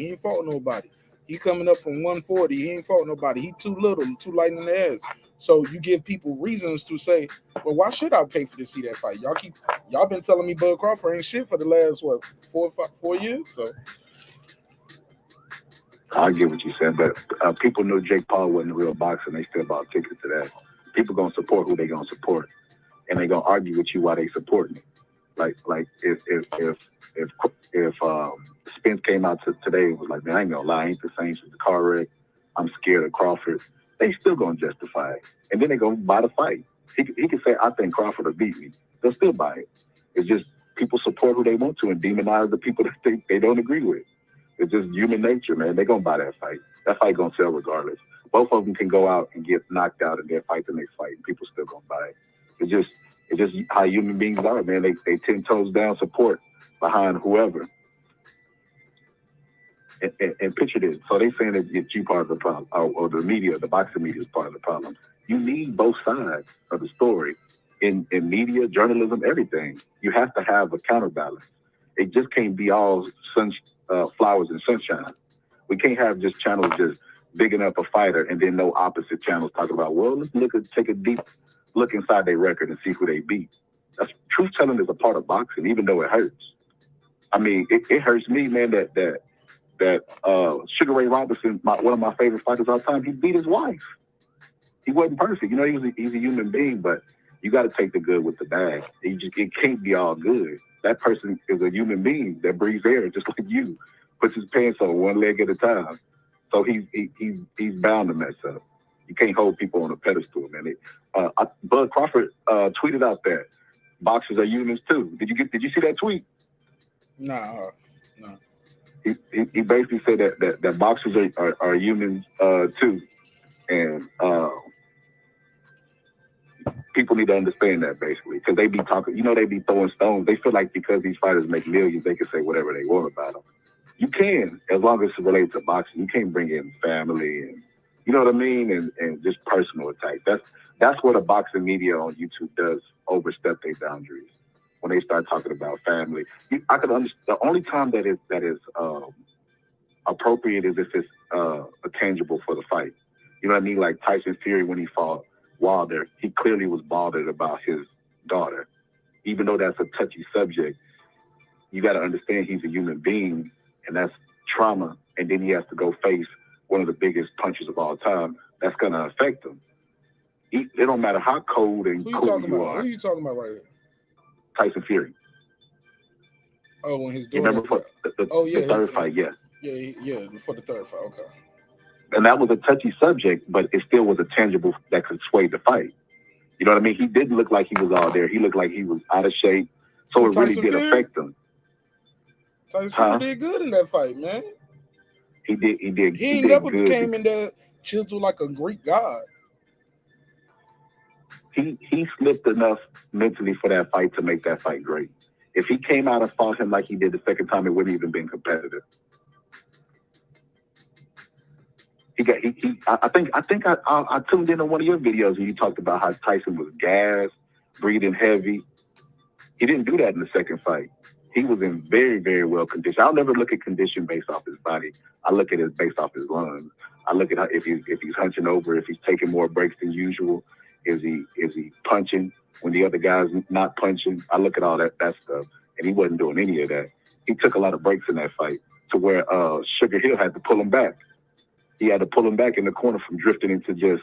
S1: He coming up from 140. He ain't fought nobody. He too little, too light in the ass. So you give people reasons to say, well, why should I pay to see that fight? Y'all been telling me Bud Crawford ain't shit for the last 4 years. So
S5: I get what you said, but people know Jake Paul wasn't a real boxer, and they still bought tickets to that. People gonna support who they gonna support, and they gonna argue with you while they supporting it. Like if Spence came out today and was like, man, I ain't gonna lie, I ain't the same since the car wreck. I'm scared of Crawford. They still gonna justify it, and then they gonna buy the fight. He can say, I think Crawford will beat me. They'll still buy it. It's just people support who they want to and demonize the people that they don't agree with. It's just human nature, man. They're going to buy that fight. That fight going to sell regardless. Both of them can go out and get knocked out and then fight the next fight, and people still going to buy it. It's just how human beings are, man. They 10 toes down support behind whoever. And picture this. So they saying that you part of the problem, or the media, the boxing media is part of the problem. You need both sides of the story. In media, journalism, everything. You have to have a counterbalance. It just can't be all flowers and sunshine. We can't have just channels just bigging up a fighter and then no opposite channels talking about, well, let's take a deep look inside their record and see who they beat. That's truth telling is a part of boxing, even though it hurts. I mean, it hurts me, man, that Sugar Ray Robinson, one of my favorite fighters of all time, he beat his wife. He wasn't perfect. You know, he's a human being, but you got to take the good with the bad. It can't be all good. That person is a human being that breathes air just like you, puts his pants on 1 leg at a time. So he's bound to mess up. You can't hold people on a pedestal, man. Bud Crawford tweeted out that boxers are humans too. Did you see that tweet?
S1: No.
S5: He basically said that boxers are humans too, and people need to understand that, basically, because they be talking, they be throwing stones. They feel like because these fighters make millions, they can say whatever they want about them. You can, as long as it's related to boxing. You can't bring in family and, you know what I mean, and just personal attacks. That's what a boxing media on YouTube does, overstep their boundaries. When they start talking about family, I could understand. The only time that is appropriate is if it's tangible for the fight. You know what I mean? Like Tyson Fury when he fought Wilder, he clearly was bothered about his daughter. Even though that's a touchy subject, you got to understand he's a human being, and that's trauma, and then he has to go face one of the biggest punchers of all time. That's gonna affect him. It don't matter how cold and
S1: Who you
S5: cool
S1: talking
S5: you
S1: about?
S5: are.
S1: Who you talking about right here?
S5: Tyson Fury.
S1: Oh, when his
S5: You
S1: daughter.
S5: remember for the third fight? Yes.
S1: Yeah, for the third fight. Okay.
S5: And that was a touchy subject, but it still was a tangible that could sway the fight. You know what I mean? He didn't look like he was all there. He looked like he was out of shape. So it really did affect him.
S1: Tyson Fury did good in that fight, man.
S5: He did.
S1: He ain't never came in there chiseled like a Greek god.
S5: He slipped enough mentally for that fight to make that fight great. If he came out and fought him like he did the second time, it wouldn't even been competitive. I think I tuned in on one of your videos and you talked about how Tyson was gassed, breathing heavy. He didn't do that in the second fight. He was in very, very well conditioned. I'll never look at condition based off his body. I look at it based off his lungs. I look at how, if he's hunching over, if he's taking more breaks than usual, is he punching when the other guy's not punching. I look at all that stuff, and he wasn't doing any of that. He took a lot of breaks in that fight to where Sugar Hill had to pull him back. He had to pull him back in the corner from drifting into just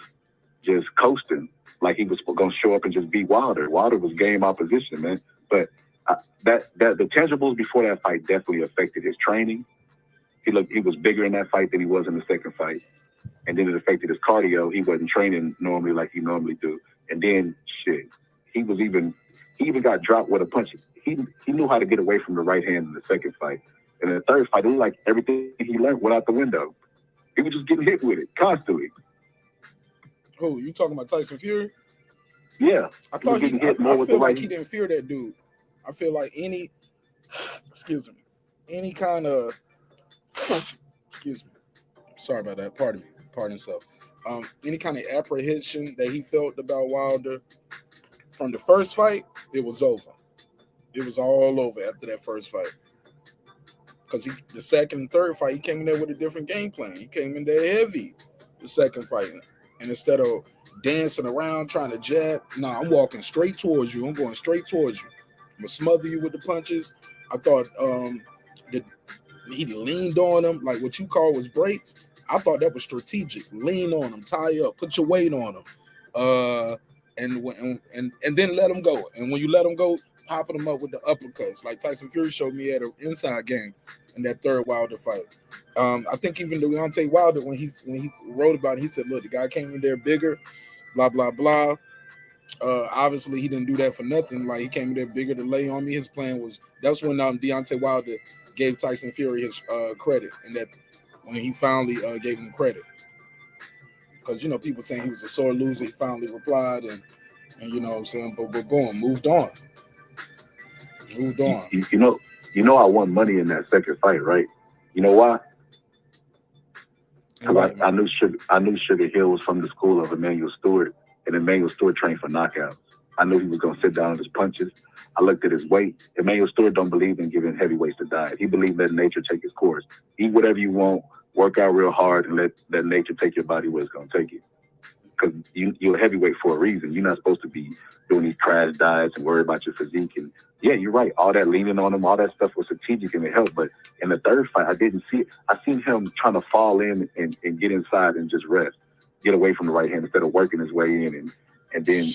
S5: coasting, like he was going to show up and just beat Wilder. Wilder was game opposition, man. But that the tangibles before that fight definitely affected his training. He was bigger in that fight than he was in the second fight, and then it affected his cardio. He wasn't training normally like he normally do, and then shit, he even got dropped with a punch. He knew how to get away from the right hand in the second fight, and in the third fight, it looked like everything he learned went out the window. He was just getting hit with it constantly.
S1: Who, you talking about Tyson Fury?
S5: Yeah.
S1: I thought I feel like he didn't fear that dude. I feel like any kind of, sorry about that, pardon himself. Any kind of apprehension that he felt about Wilder from the first fight, it was over. It was all over after that first fight. Because the second and third fight, he came in there with a different game plan. He came in there heavy the second fight. And instead of dancing around trying to jab, I'm walking straight towards you. I'm going straight towards you. I'm going to smother you with the punches. I thought that he leaned on him, like what you call was breaks. I thought that was strategic. Lean on him, tie up, put your weight on him, and then let him go. And when you let him go, popping him up with the uppercuts, like Tyson Fury showed me at an inside game in that third Wilder fight. I think even Deontay Wilder, when he wrote about it, he said, "Look, the guy came in there bigger, blah blah blah." Obviously, he didn't do that for nothing. Like, he came in there bigger to lay on me. His plan was that's when Deontay Wilder gave Tyson Fury his credit, and that when he finally gave him credit, because people saying he was a sore loser, he finally replied, and you know what I'm saying, boom, moved on.
S5: You know, I won money in that second fight, right? You know why? Because I knew Sugar Hill was from the school of Emmanuel Stewart, and Emmanuel Stewart trained for knockouts. I knew he was going to sit down with his punches. I looked at his weight. Emmanuel Stewart don't believe in giving heavyweights a diet. He believes letting nature take its course. Eat whatever you want, work out real hard, and let nature take your body where it's going to take you. Because you're a heavyweight for a reason. You're not supposed to be doing these crash diets and worry about your physique. And yeah, you're right. All that leaning on him, all that stuff was strategic and it helped. But in the third fight, I didn't see it. I seen him trying to fall in and get inside and just rest, get away from the right hand instead of working his way in and then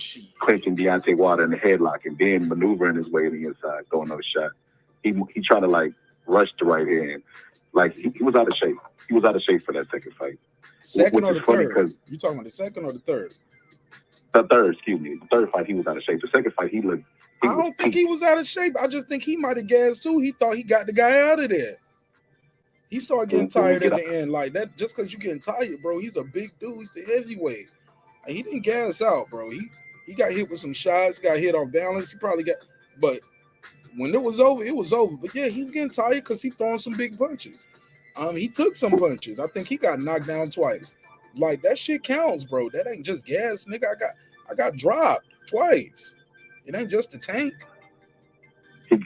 S5: clinching Deontay Wilder in the headlock and then maneuvering his way to the inside, throwing another shot. He tried to like rush the right hand. Like he was out of shape. He was out of shape for that second fight.
S1: Second or the third? You talking about the second or the third?
S5: The third, excuse me. The third fight, he was out of shape. The second fight,
S1: I don't think he was out of shape. I just think he might have gassed too. He thought he got the guy out of there. He started getting tired at the end. Like that, just because you're getting tired, bro. He's a big dude. He's the heavyweight. He didn't gas out, bro. He got hit with some shots, got hit off balance. He probably got, but when it was over, it was over. But yeah, he's getting tired because he's throwing some big punches. He took some punches. I think he got knocked down twice. Like, that shit counts, bro. That ain't just gas, nigga. I got dropped twice. It ain't just a tank.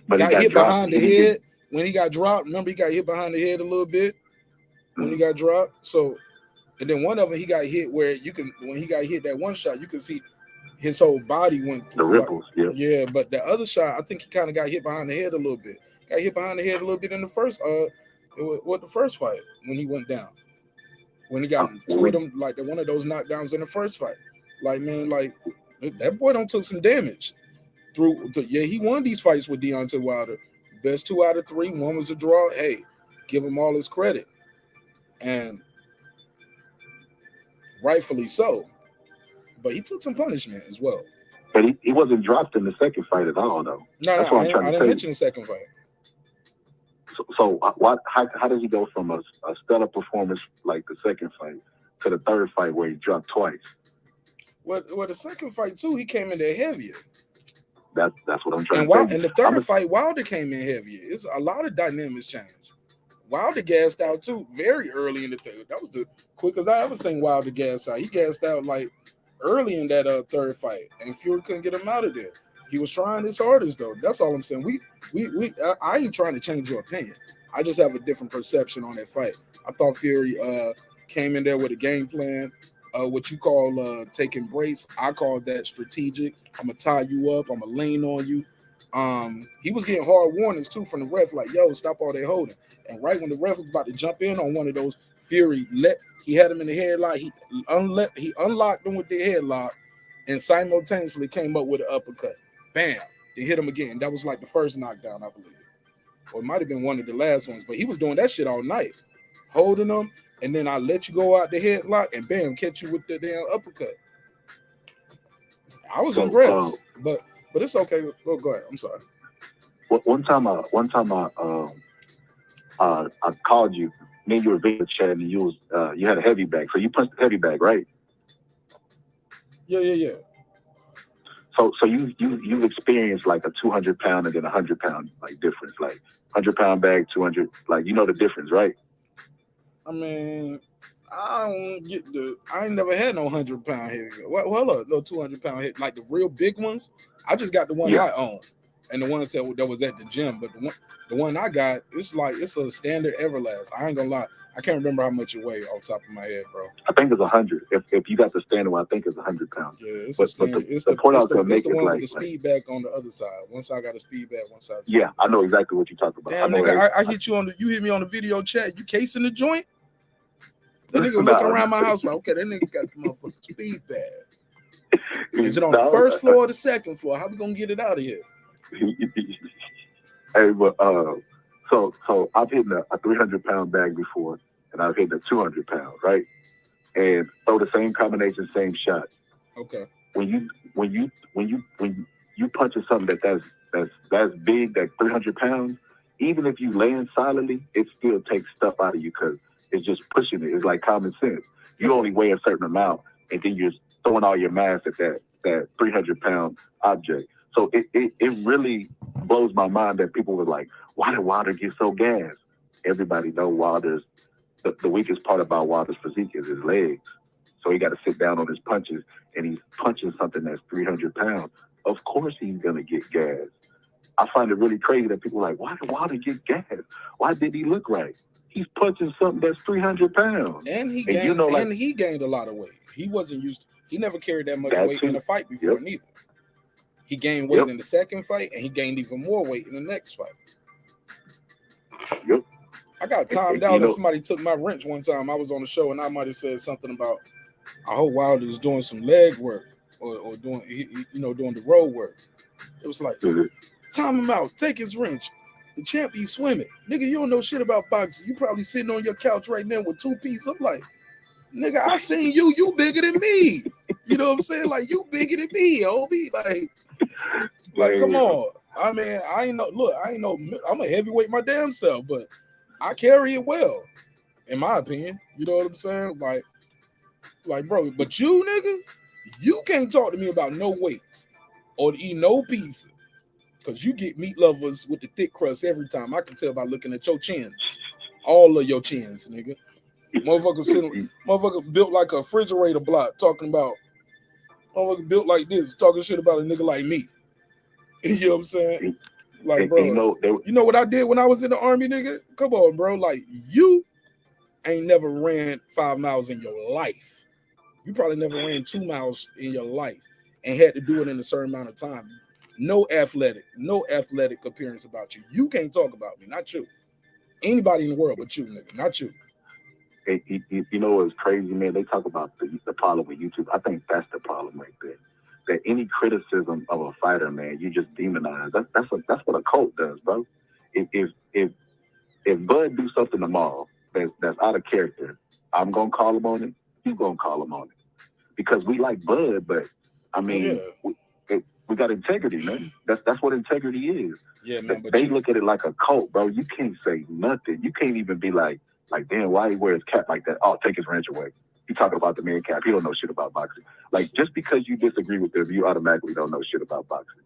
S1: But got hit behind the head when he got dropped. Remember, he got hit behind the head a little bit when he got dropped. So, and then one of them, he got hit where when he got hit that one shot, you could see his whole body went through.
S5: The ripples, yeah.
S1: Yeah, but the other shot, I think he kind of got hit behind the head a little bit. Got hit behind the head a little bit in the first It was what the first fight when he went down. When he got two of them, like one of those knockdowns in the first fight. Like, man, like that boy don't took some damage. He won these fights with Deontay Wilder. Best 2 out of 3. One was a draw. Hey, give him all his credit. And rightfully so. But he took some punishment as well.
S5: But he wasn't dropped in the second fight at all, though.
S1: No, I didn't mention the second fight.
S5: So how did he go from a stellar performance like the second fight to the third fight where he dropped twice?
S1: Well, the second fight too, he came in there heavier.
S5: That's what I'm trying to say.
S1: And the third fight, Wilder came in heavier. It's a lot of dynamics changed. Wilder gassed out too very early in the third. That was the quickest I ever seen Wilder gas out. He gassed out like early in that third fight, and Fury couldn't get him out of there. He was trying his hardest though. That's all I'm saying. I ain't trying to change your opinion. I just have a different perception on that fight. I thought Fury came in there with a game plan. What you call taking breaks. I call that strategic. I'm gonna tie you up. I'm gonna lean on you. He was getting hard warnings too from the ref, like, yo, stop all that holding. And right when the ref was about to jump in on one of those, Fury he had him in the headlock. He unlocked him with the headlock and simultaneously came up with an uppercut. Bam! They hit him again. That was like the first knockdown, I believe. Or it might have been one of the last ones, but he was doing that shit all night. Holding them, and then I let you go out the headlock and bam, catch you with the damn uppercut. I was impressed, but it's okay. Oh, go ahead. I'm sorry.
S5: One time I called you. Me and you were video chatting, and you had a heavy bag, so you punched the heavy bag, right?
S1: Yeah.
S5: So you've experienced like a 200-pound and then a 100-pound like difference, like 100-pound bag, 200, like you know the difference, right?
S1: I mean, I ain't never had no 100-pound heavy. Well, no 200-pound heavy, like the real big ones. I just got the one I own, and the ones that was at the gym. But the one I got, it's a standard Everlast. I ain't gonna lie, I can't remember how much it weighed off the top of my head, bro.
S5: I think it's 100. If you got the standard one, I think it's 100 pounds.
S1: Yeah, it's a standard. It's the one with the speed back on the other side. One side got a speed back, one side.
S5: Yeah, I know exactly what you're talking about.
S1: Damn, nigga, I hit you you hit me on the video chat. You casing the joint? That nigga looking around my house like, okay, that nigga got the motherfucking speed bag. Is it on the first floor or the second floor? How we gonna get it out of here?
S5: Hey, but so I've hit a 300-pound bag before, and I've hit a 200-pound, right? And throw the same combination, same shot.
S1: Okay.
S5: When you punching something that's big, that 300 pounds, even if you land solidly, it still takes stuff out of you because it's just pushing it. It's like common sense. You only weigh a certain amount, and then you're throwing all your mass at that 300-pound object. So it really blows my mind that people were like, why did Wilder get so gassed? Everybody know Wilder's, the weakest part about Wilder's physique is his legs. So he got to sit down on his punches, and he's punching something that's 300 pounds. Of course he's going to get gassed. I find it really crazy that people are like, why did Wilder get gassed? Why did he look right? He's punching something that's 300 pounds.
S1: And he gained a lot of weight. He wasn't used to, he never carried that much weight in a fight before neither. He gained weight in the second fight, and he gained even more weight in the next fight.
S5: Yep.
S1: I got timed out and somebody took my wrench one time. I was on the show, and I might have said something about, I hope Wilder's doing some leg work or doing the road work. It was like, time him out, take his wrench. The champ be swimming. Nigga, you don't know shit about boxing. You probably sitting on your couch right now with 2 pieces. I'm like, nigga, I seen you bigger than me. You know what I'm saying? Like, you bigger than me, Obi. Like, come on. I mean, I ain't know, I'm a heavyweight my damn self, but I carry it well, in my opinion. You know what I'm saying? Like, bro, but you, nigga, you can't talk to me about no weights or to eat no pizza. Because you get meat lovers with the thick crust every time. I can tell by looking at your chins. All of your chins, nigga. Motherfucker built like a refrigerator block talking about, motherfucker built like this, talking shit about a nigga like me. You know what I'm saying? Like, bro, you know what I did when I was in the army, nigga? Come on, bro. Like, you ain't never ran 5 miles in your life. You probably never ran 2 miles in your life and had to do it in a certain amount of time. No athletic appearance about you. You can't talk about me, not you. Anybody in the world but you, nigga, not you.
S5: You know what's crazy, man? They talk about the problem with YouTube. I think that's the problem right there. That any criticism of a fighter, man, you just demonize. That's what a cult does, bro. If Bud do something tomorrow that's out of character, I'm gonna call him on it. You gonna call him on it because we like Bud, but I mean, we got integrity, man. That's what integrity is.
S1: Yeah, man. But
S5: they look at it like a cult, bro. You can't say nothing. You can't even be like, damn, why he wear his cap like that? Oh, take his wrench away. You talking about the man cap. He don't know shit about boxing. Like, just because you disagree with him, you automatically don't know shit about boxing.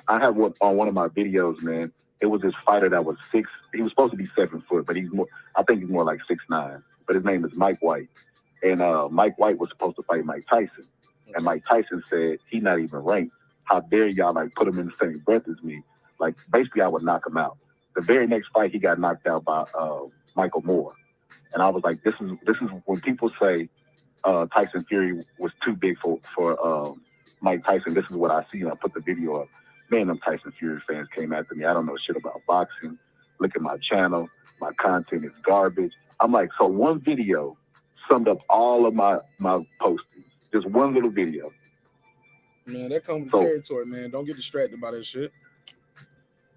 S5: I have one on one of my videos, man. It was this fighter that was 6. He was supposed to be 7 foot, but I think he's more like 6'9". But his name is Mike White. And Mike White was supposed to fight Mike Tyson. And Mike Tyson said, he not even ranked. How dare y'all, like, put him in the same breath as me? Like, basically, I would knock him out. The very next fight, he got knocked out by Michael Moore. And I was like, this is when people say Tyson Fury was too big for Mike Tyson. This is what I see, and I put the video up. Man, them Tyson Fury fans came after me. I don't know shit about boxing. Look at my channel. My content is garbage. I'm like, so one video summed up all of my postings. Just one little video.
S1: Man, that comes with territory, man. Don't get distracted by that shit.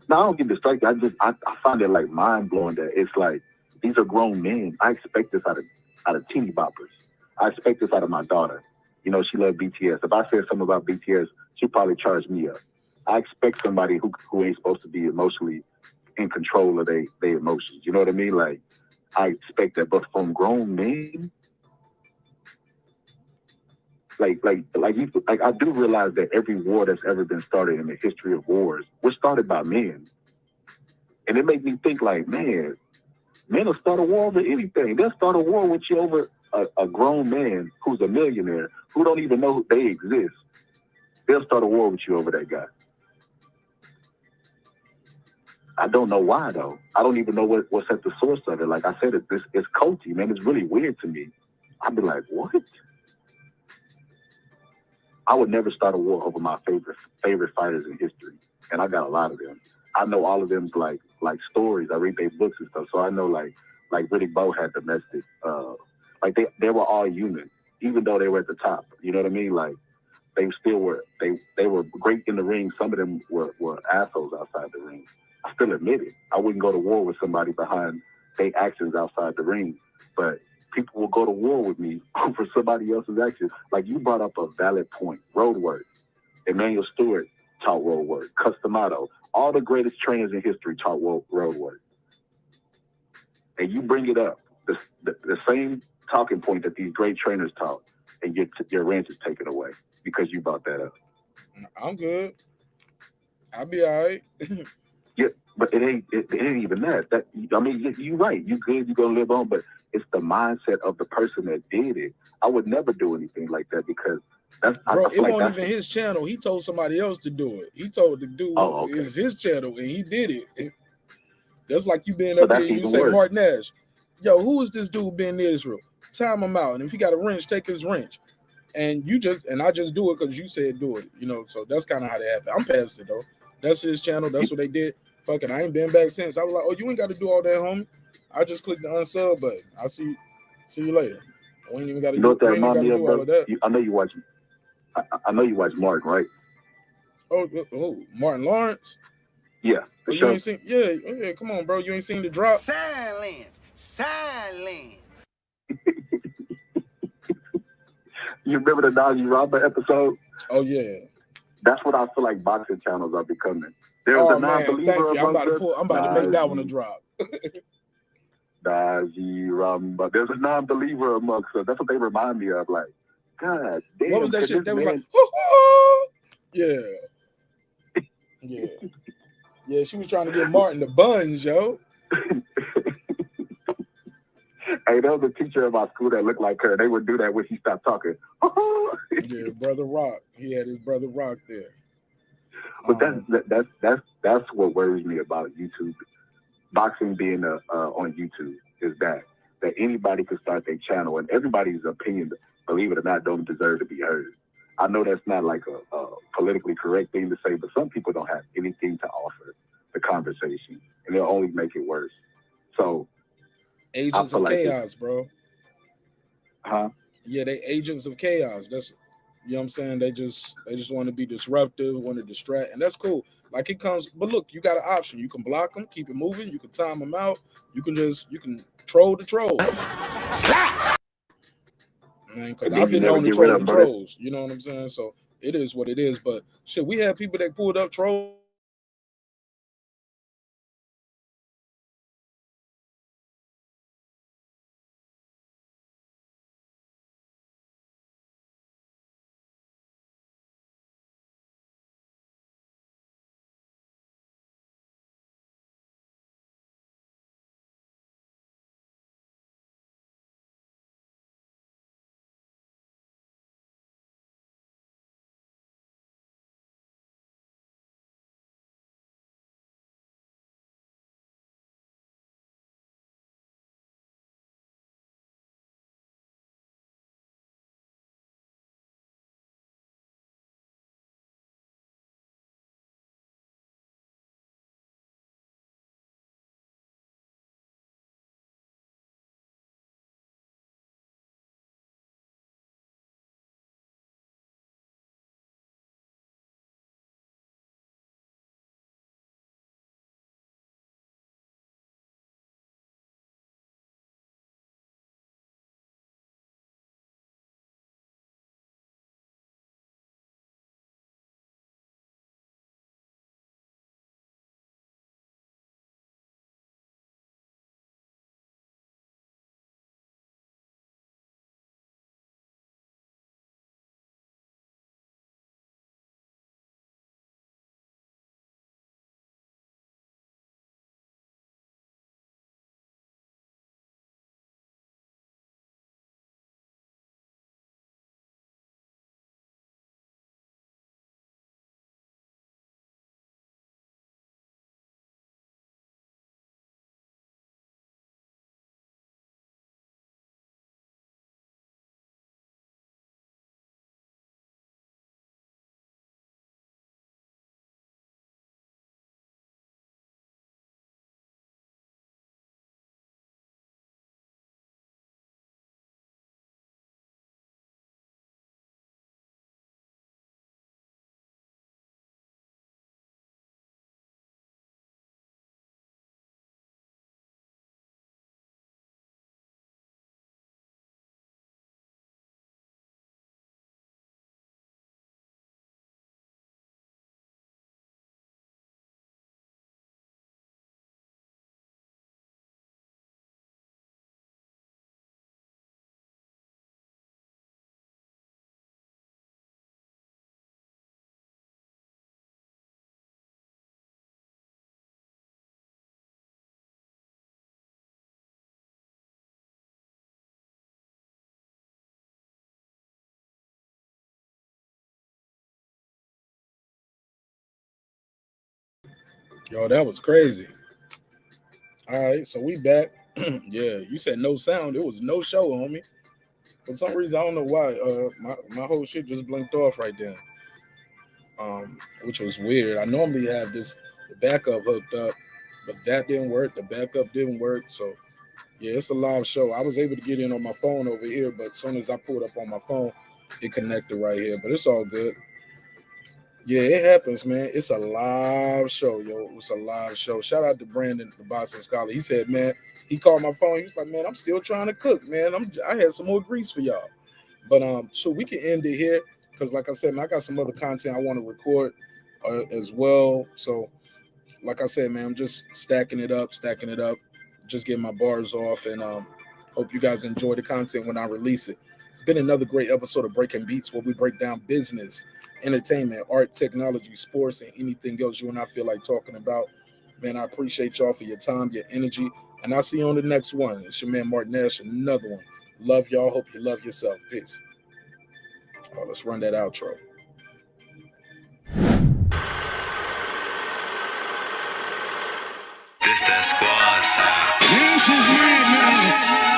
S5: No, I don't get distracted. I find it like mind blowing that it's like these are grown men. I expect this out of teeny boppers. I expect this out of my daughter. You know, she loves BTS. If I said something about BTS, she'd probably charge me up. I expect somebody who ain't supposed to be emotionally in control of their emotions. You know what I mean? Like, I expect that, but from grown men, like I do realize that every war that's ever been started in the history of wars was started by men. And it made me think like, man will start a war over anything. They'll start a war with you over a grown man who's a millionaire who don't even know they exist. They'll start a war with you over that guy. I don't know why, though. I don't even know what's at the source of it. Like I said, it's culty, man. It's really weird to me. I'd be like, what? I would never start a war over my favorite fighters in history, and I got a lot of them. I know all of them's like stories. I read their books and stuff, so I know like Riddick Bowe had domestic. Like they were all human, even though they were at the top. You know what I mean? Like they still were. They were great in the ring. Some of them were assholes outside the ring. I still admit it. I wouldn't go to war with somebody behind their actions outside the ring, but people will go to war with me for somebody else's actions. Like you brought up a valid point. Road work. Emmanuel Stewart taught road work. Customato. All the greatest trainers in history taught road work. And you bring it up, the same talking point that these great trainers taught, and your ranch is taken away because you brought that up.
S1: I'm good. I'll be all right.
S5: Yeah, but it ain't even that. I mean, you're right. You good. You're gonna live on, but it's the mindset of the person that did it. I would never do anything like that because that's.
S1: Bro, it wasn't even his channel. He told somebody else to do it. He told the dude it's his channel, and he did it. That's like you being up here and you say Marq Nash. Yo, who is this dude being in Israel? Time him out. And if he got a wrench, take his wrench. And I just do it because you said do it. You know, so that's kind of how that happened. I'm past it though. That's his channel. That's what they did. Fucking, I ain't been back since. I was like, oh, you ain't got to do all that, homie. I just clicked the unsub button. I'll see you later. We ain't even got to do all of that.
S5: I know you watch. I know you watch Mark, right?
S1: Oh, Martin Lawrence.
S5: Yeah.
S1: Oh, you ain't seen? Yeah. Come on, bro. You ain't seen the drop?
S6: Silence.
S5: You remember the Najee Robert episode?
S1: Oh yeah.
S5: That's what I feel like boxing channels are becoming. There's a non-believer.
S1: I'm about to make that one a drop.
S5: Najee Robert. There's a non-believer amongst us. That's what they remind me of. Like, God damn.
S1: What was that shit? They was like, yeah. Yeah, she was trying to get Martin the buns, yo.
S5: Hey, there was a teacher in my school that looked like her. They would do that when she stopped talking.
S1: Yeah, Brother Rock. He had his Brother Rock there.
S5: But that's what worries me about YouTube. Boxing being on YouTube is that anybody could start their channel, and everybody's opinion, believe it or not, don't deserve to be heard. I know that's not like a politically correct thing to say, but some people don't have anything to offer the conversation, and they'll only make it worse. So
S1: Agents
S5: I feel
S1: of
S5: like
S1: chaos, bro.
S5: huh?
S1: Yeah, they agents of chaos. That's, you know what I'm saying? They just want to be disruptive, want to distract, and that's cool. Like it comes, but look, you got an option. You can block them, keep it moving. You can time them out. You can troll the trolls. Man, because
S5: And then
S1: I've
S5: you
S1: been
S5: never
S1: known to
S5: get rid
S1: troll
S5: of
S1: the
S5: them, bro.
S1: trolls. You know what I'm saying? So it is what it is. But shit, we had people that pulled up trolls. Yo, that was crazy. All right, so we back. Yeah, you said no sound. It was no show, homie. For some reason, I don't know why. My whole shit just blinked off right then. Which was weird. I normally have the backup hooked up, but that didn't work. The backup didn't work. So yeah, it's a live show. I was able to get in on my phone over here, but as soon as I pulled up on my phone, it connected right here. But it's all good. Yeah, it happens, man. It's a live show, yo. It's a live show. Shout out to Brandon, the Boston Scholar. He said, man, he called my phone. He was like, man, I'm still trying to cook, man. I had some more grease for y'all. But so we can end it here because, like I said, man, I got some other content I want to record as well. So, like I said, man, I'm just stacking it up, just getting my bars off, and hope you guys enjoy the content when I release it. It's been another great episode of Breaking Beats, where we break down business, entertainment, art, technology, sports, and anything else you and I feel like talking about. Man, I appreciate y'all for your time, your energy, and I'll see you on the next one. It's your man Marq Nash, another one. Love y'all. Hope you love yourself. Peace. Oh, let's run that outro.
S2: This that squad sound.
S6: This is madness.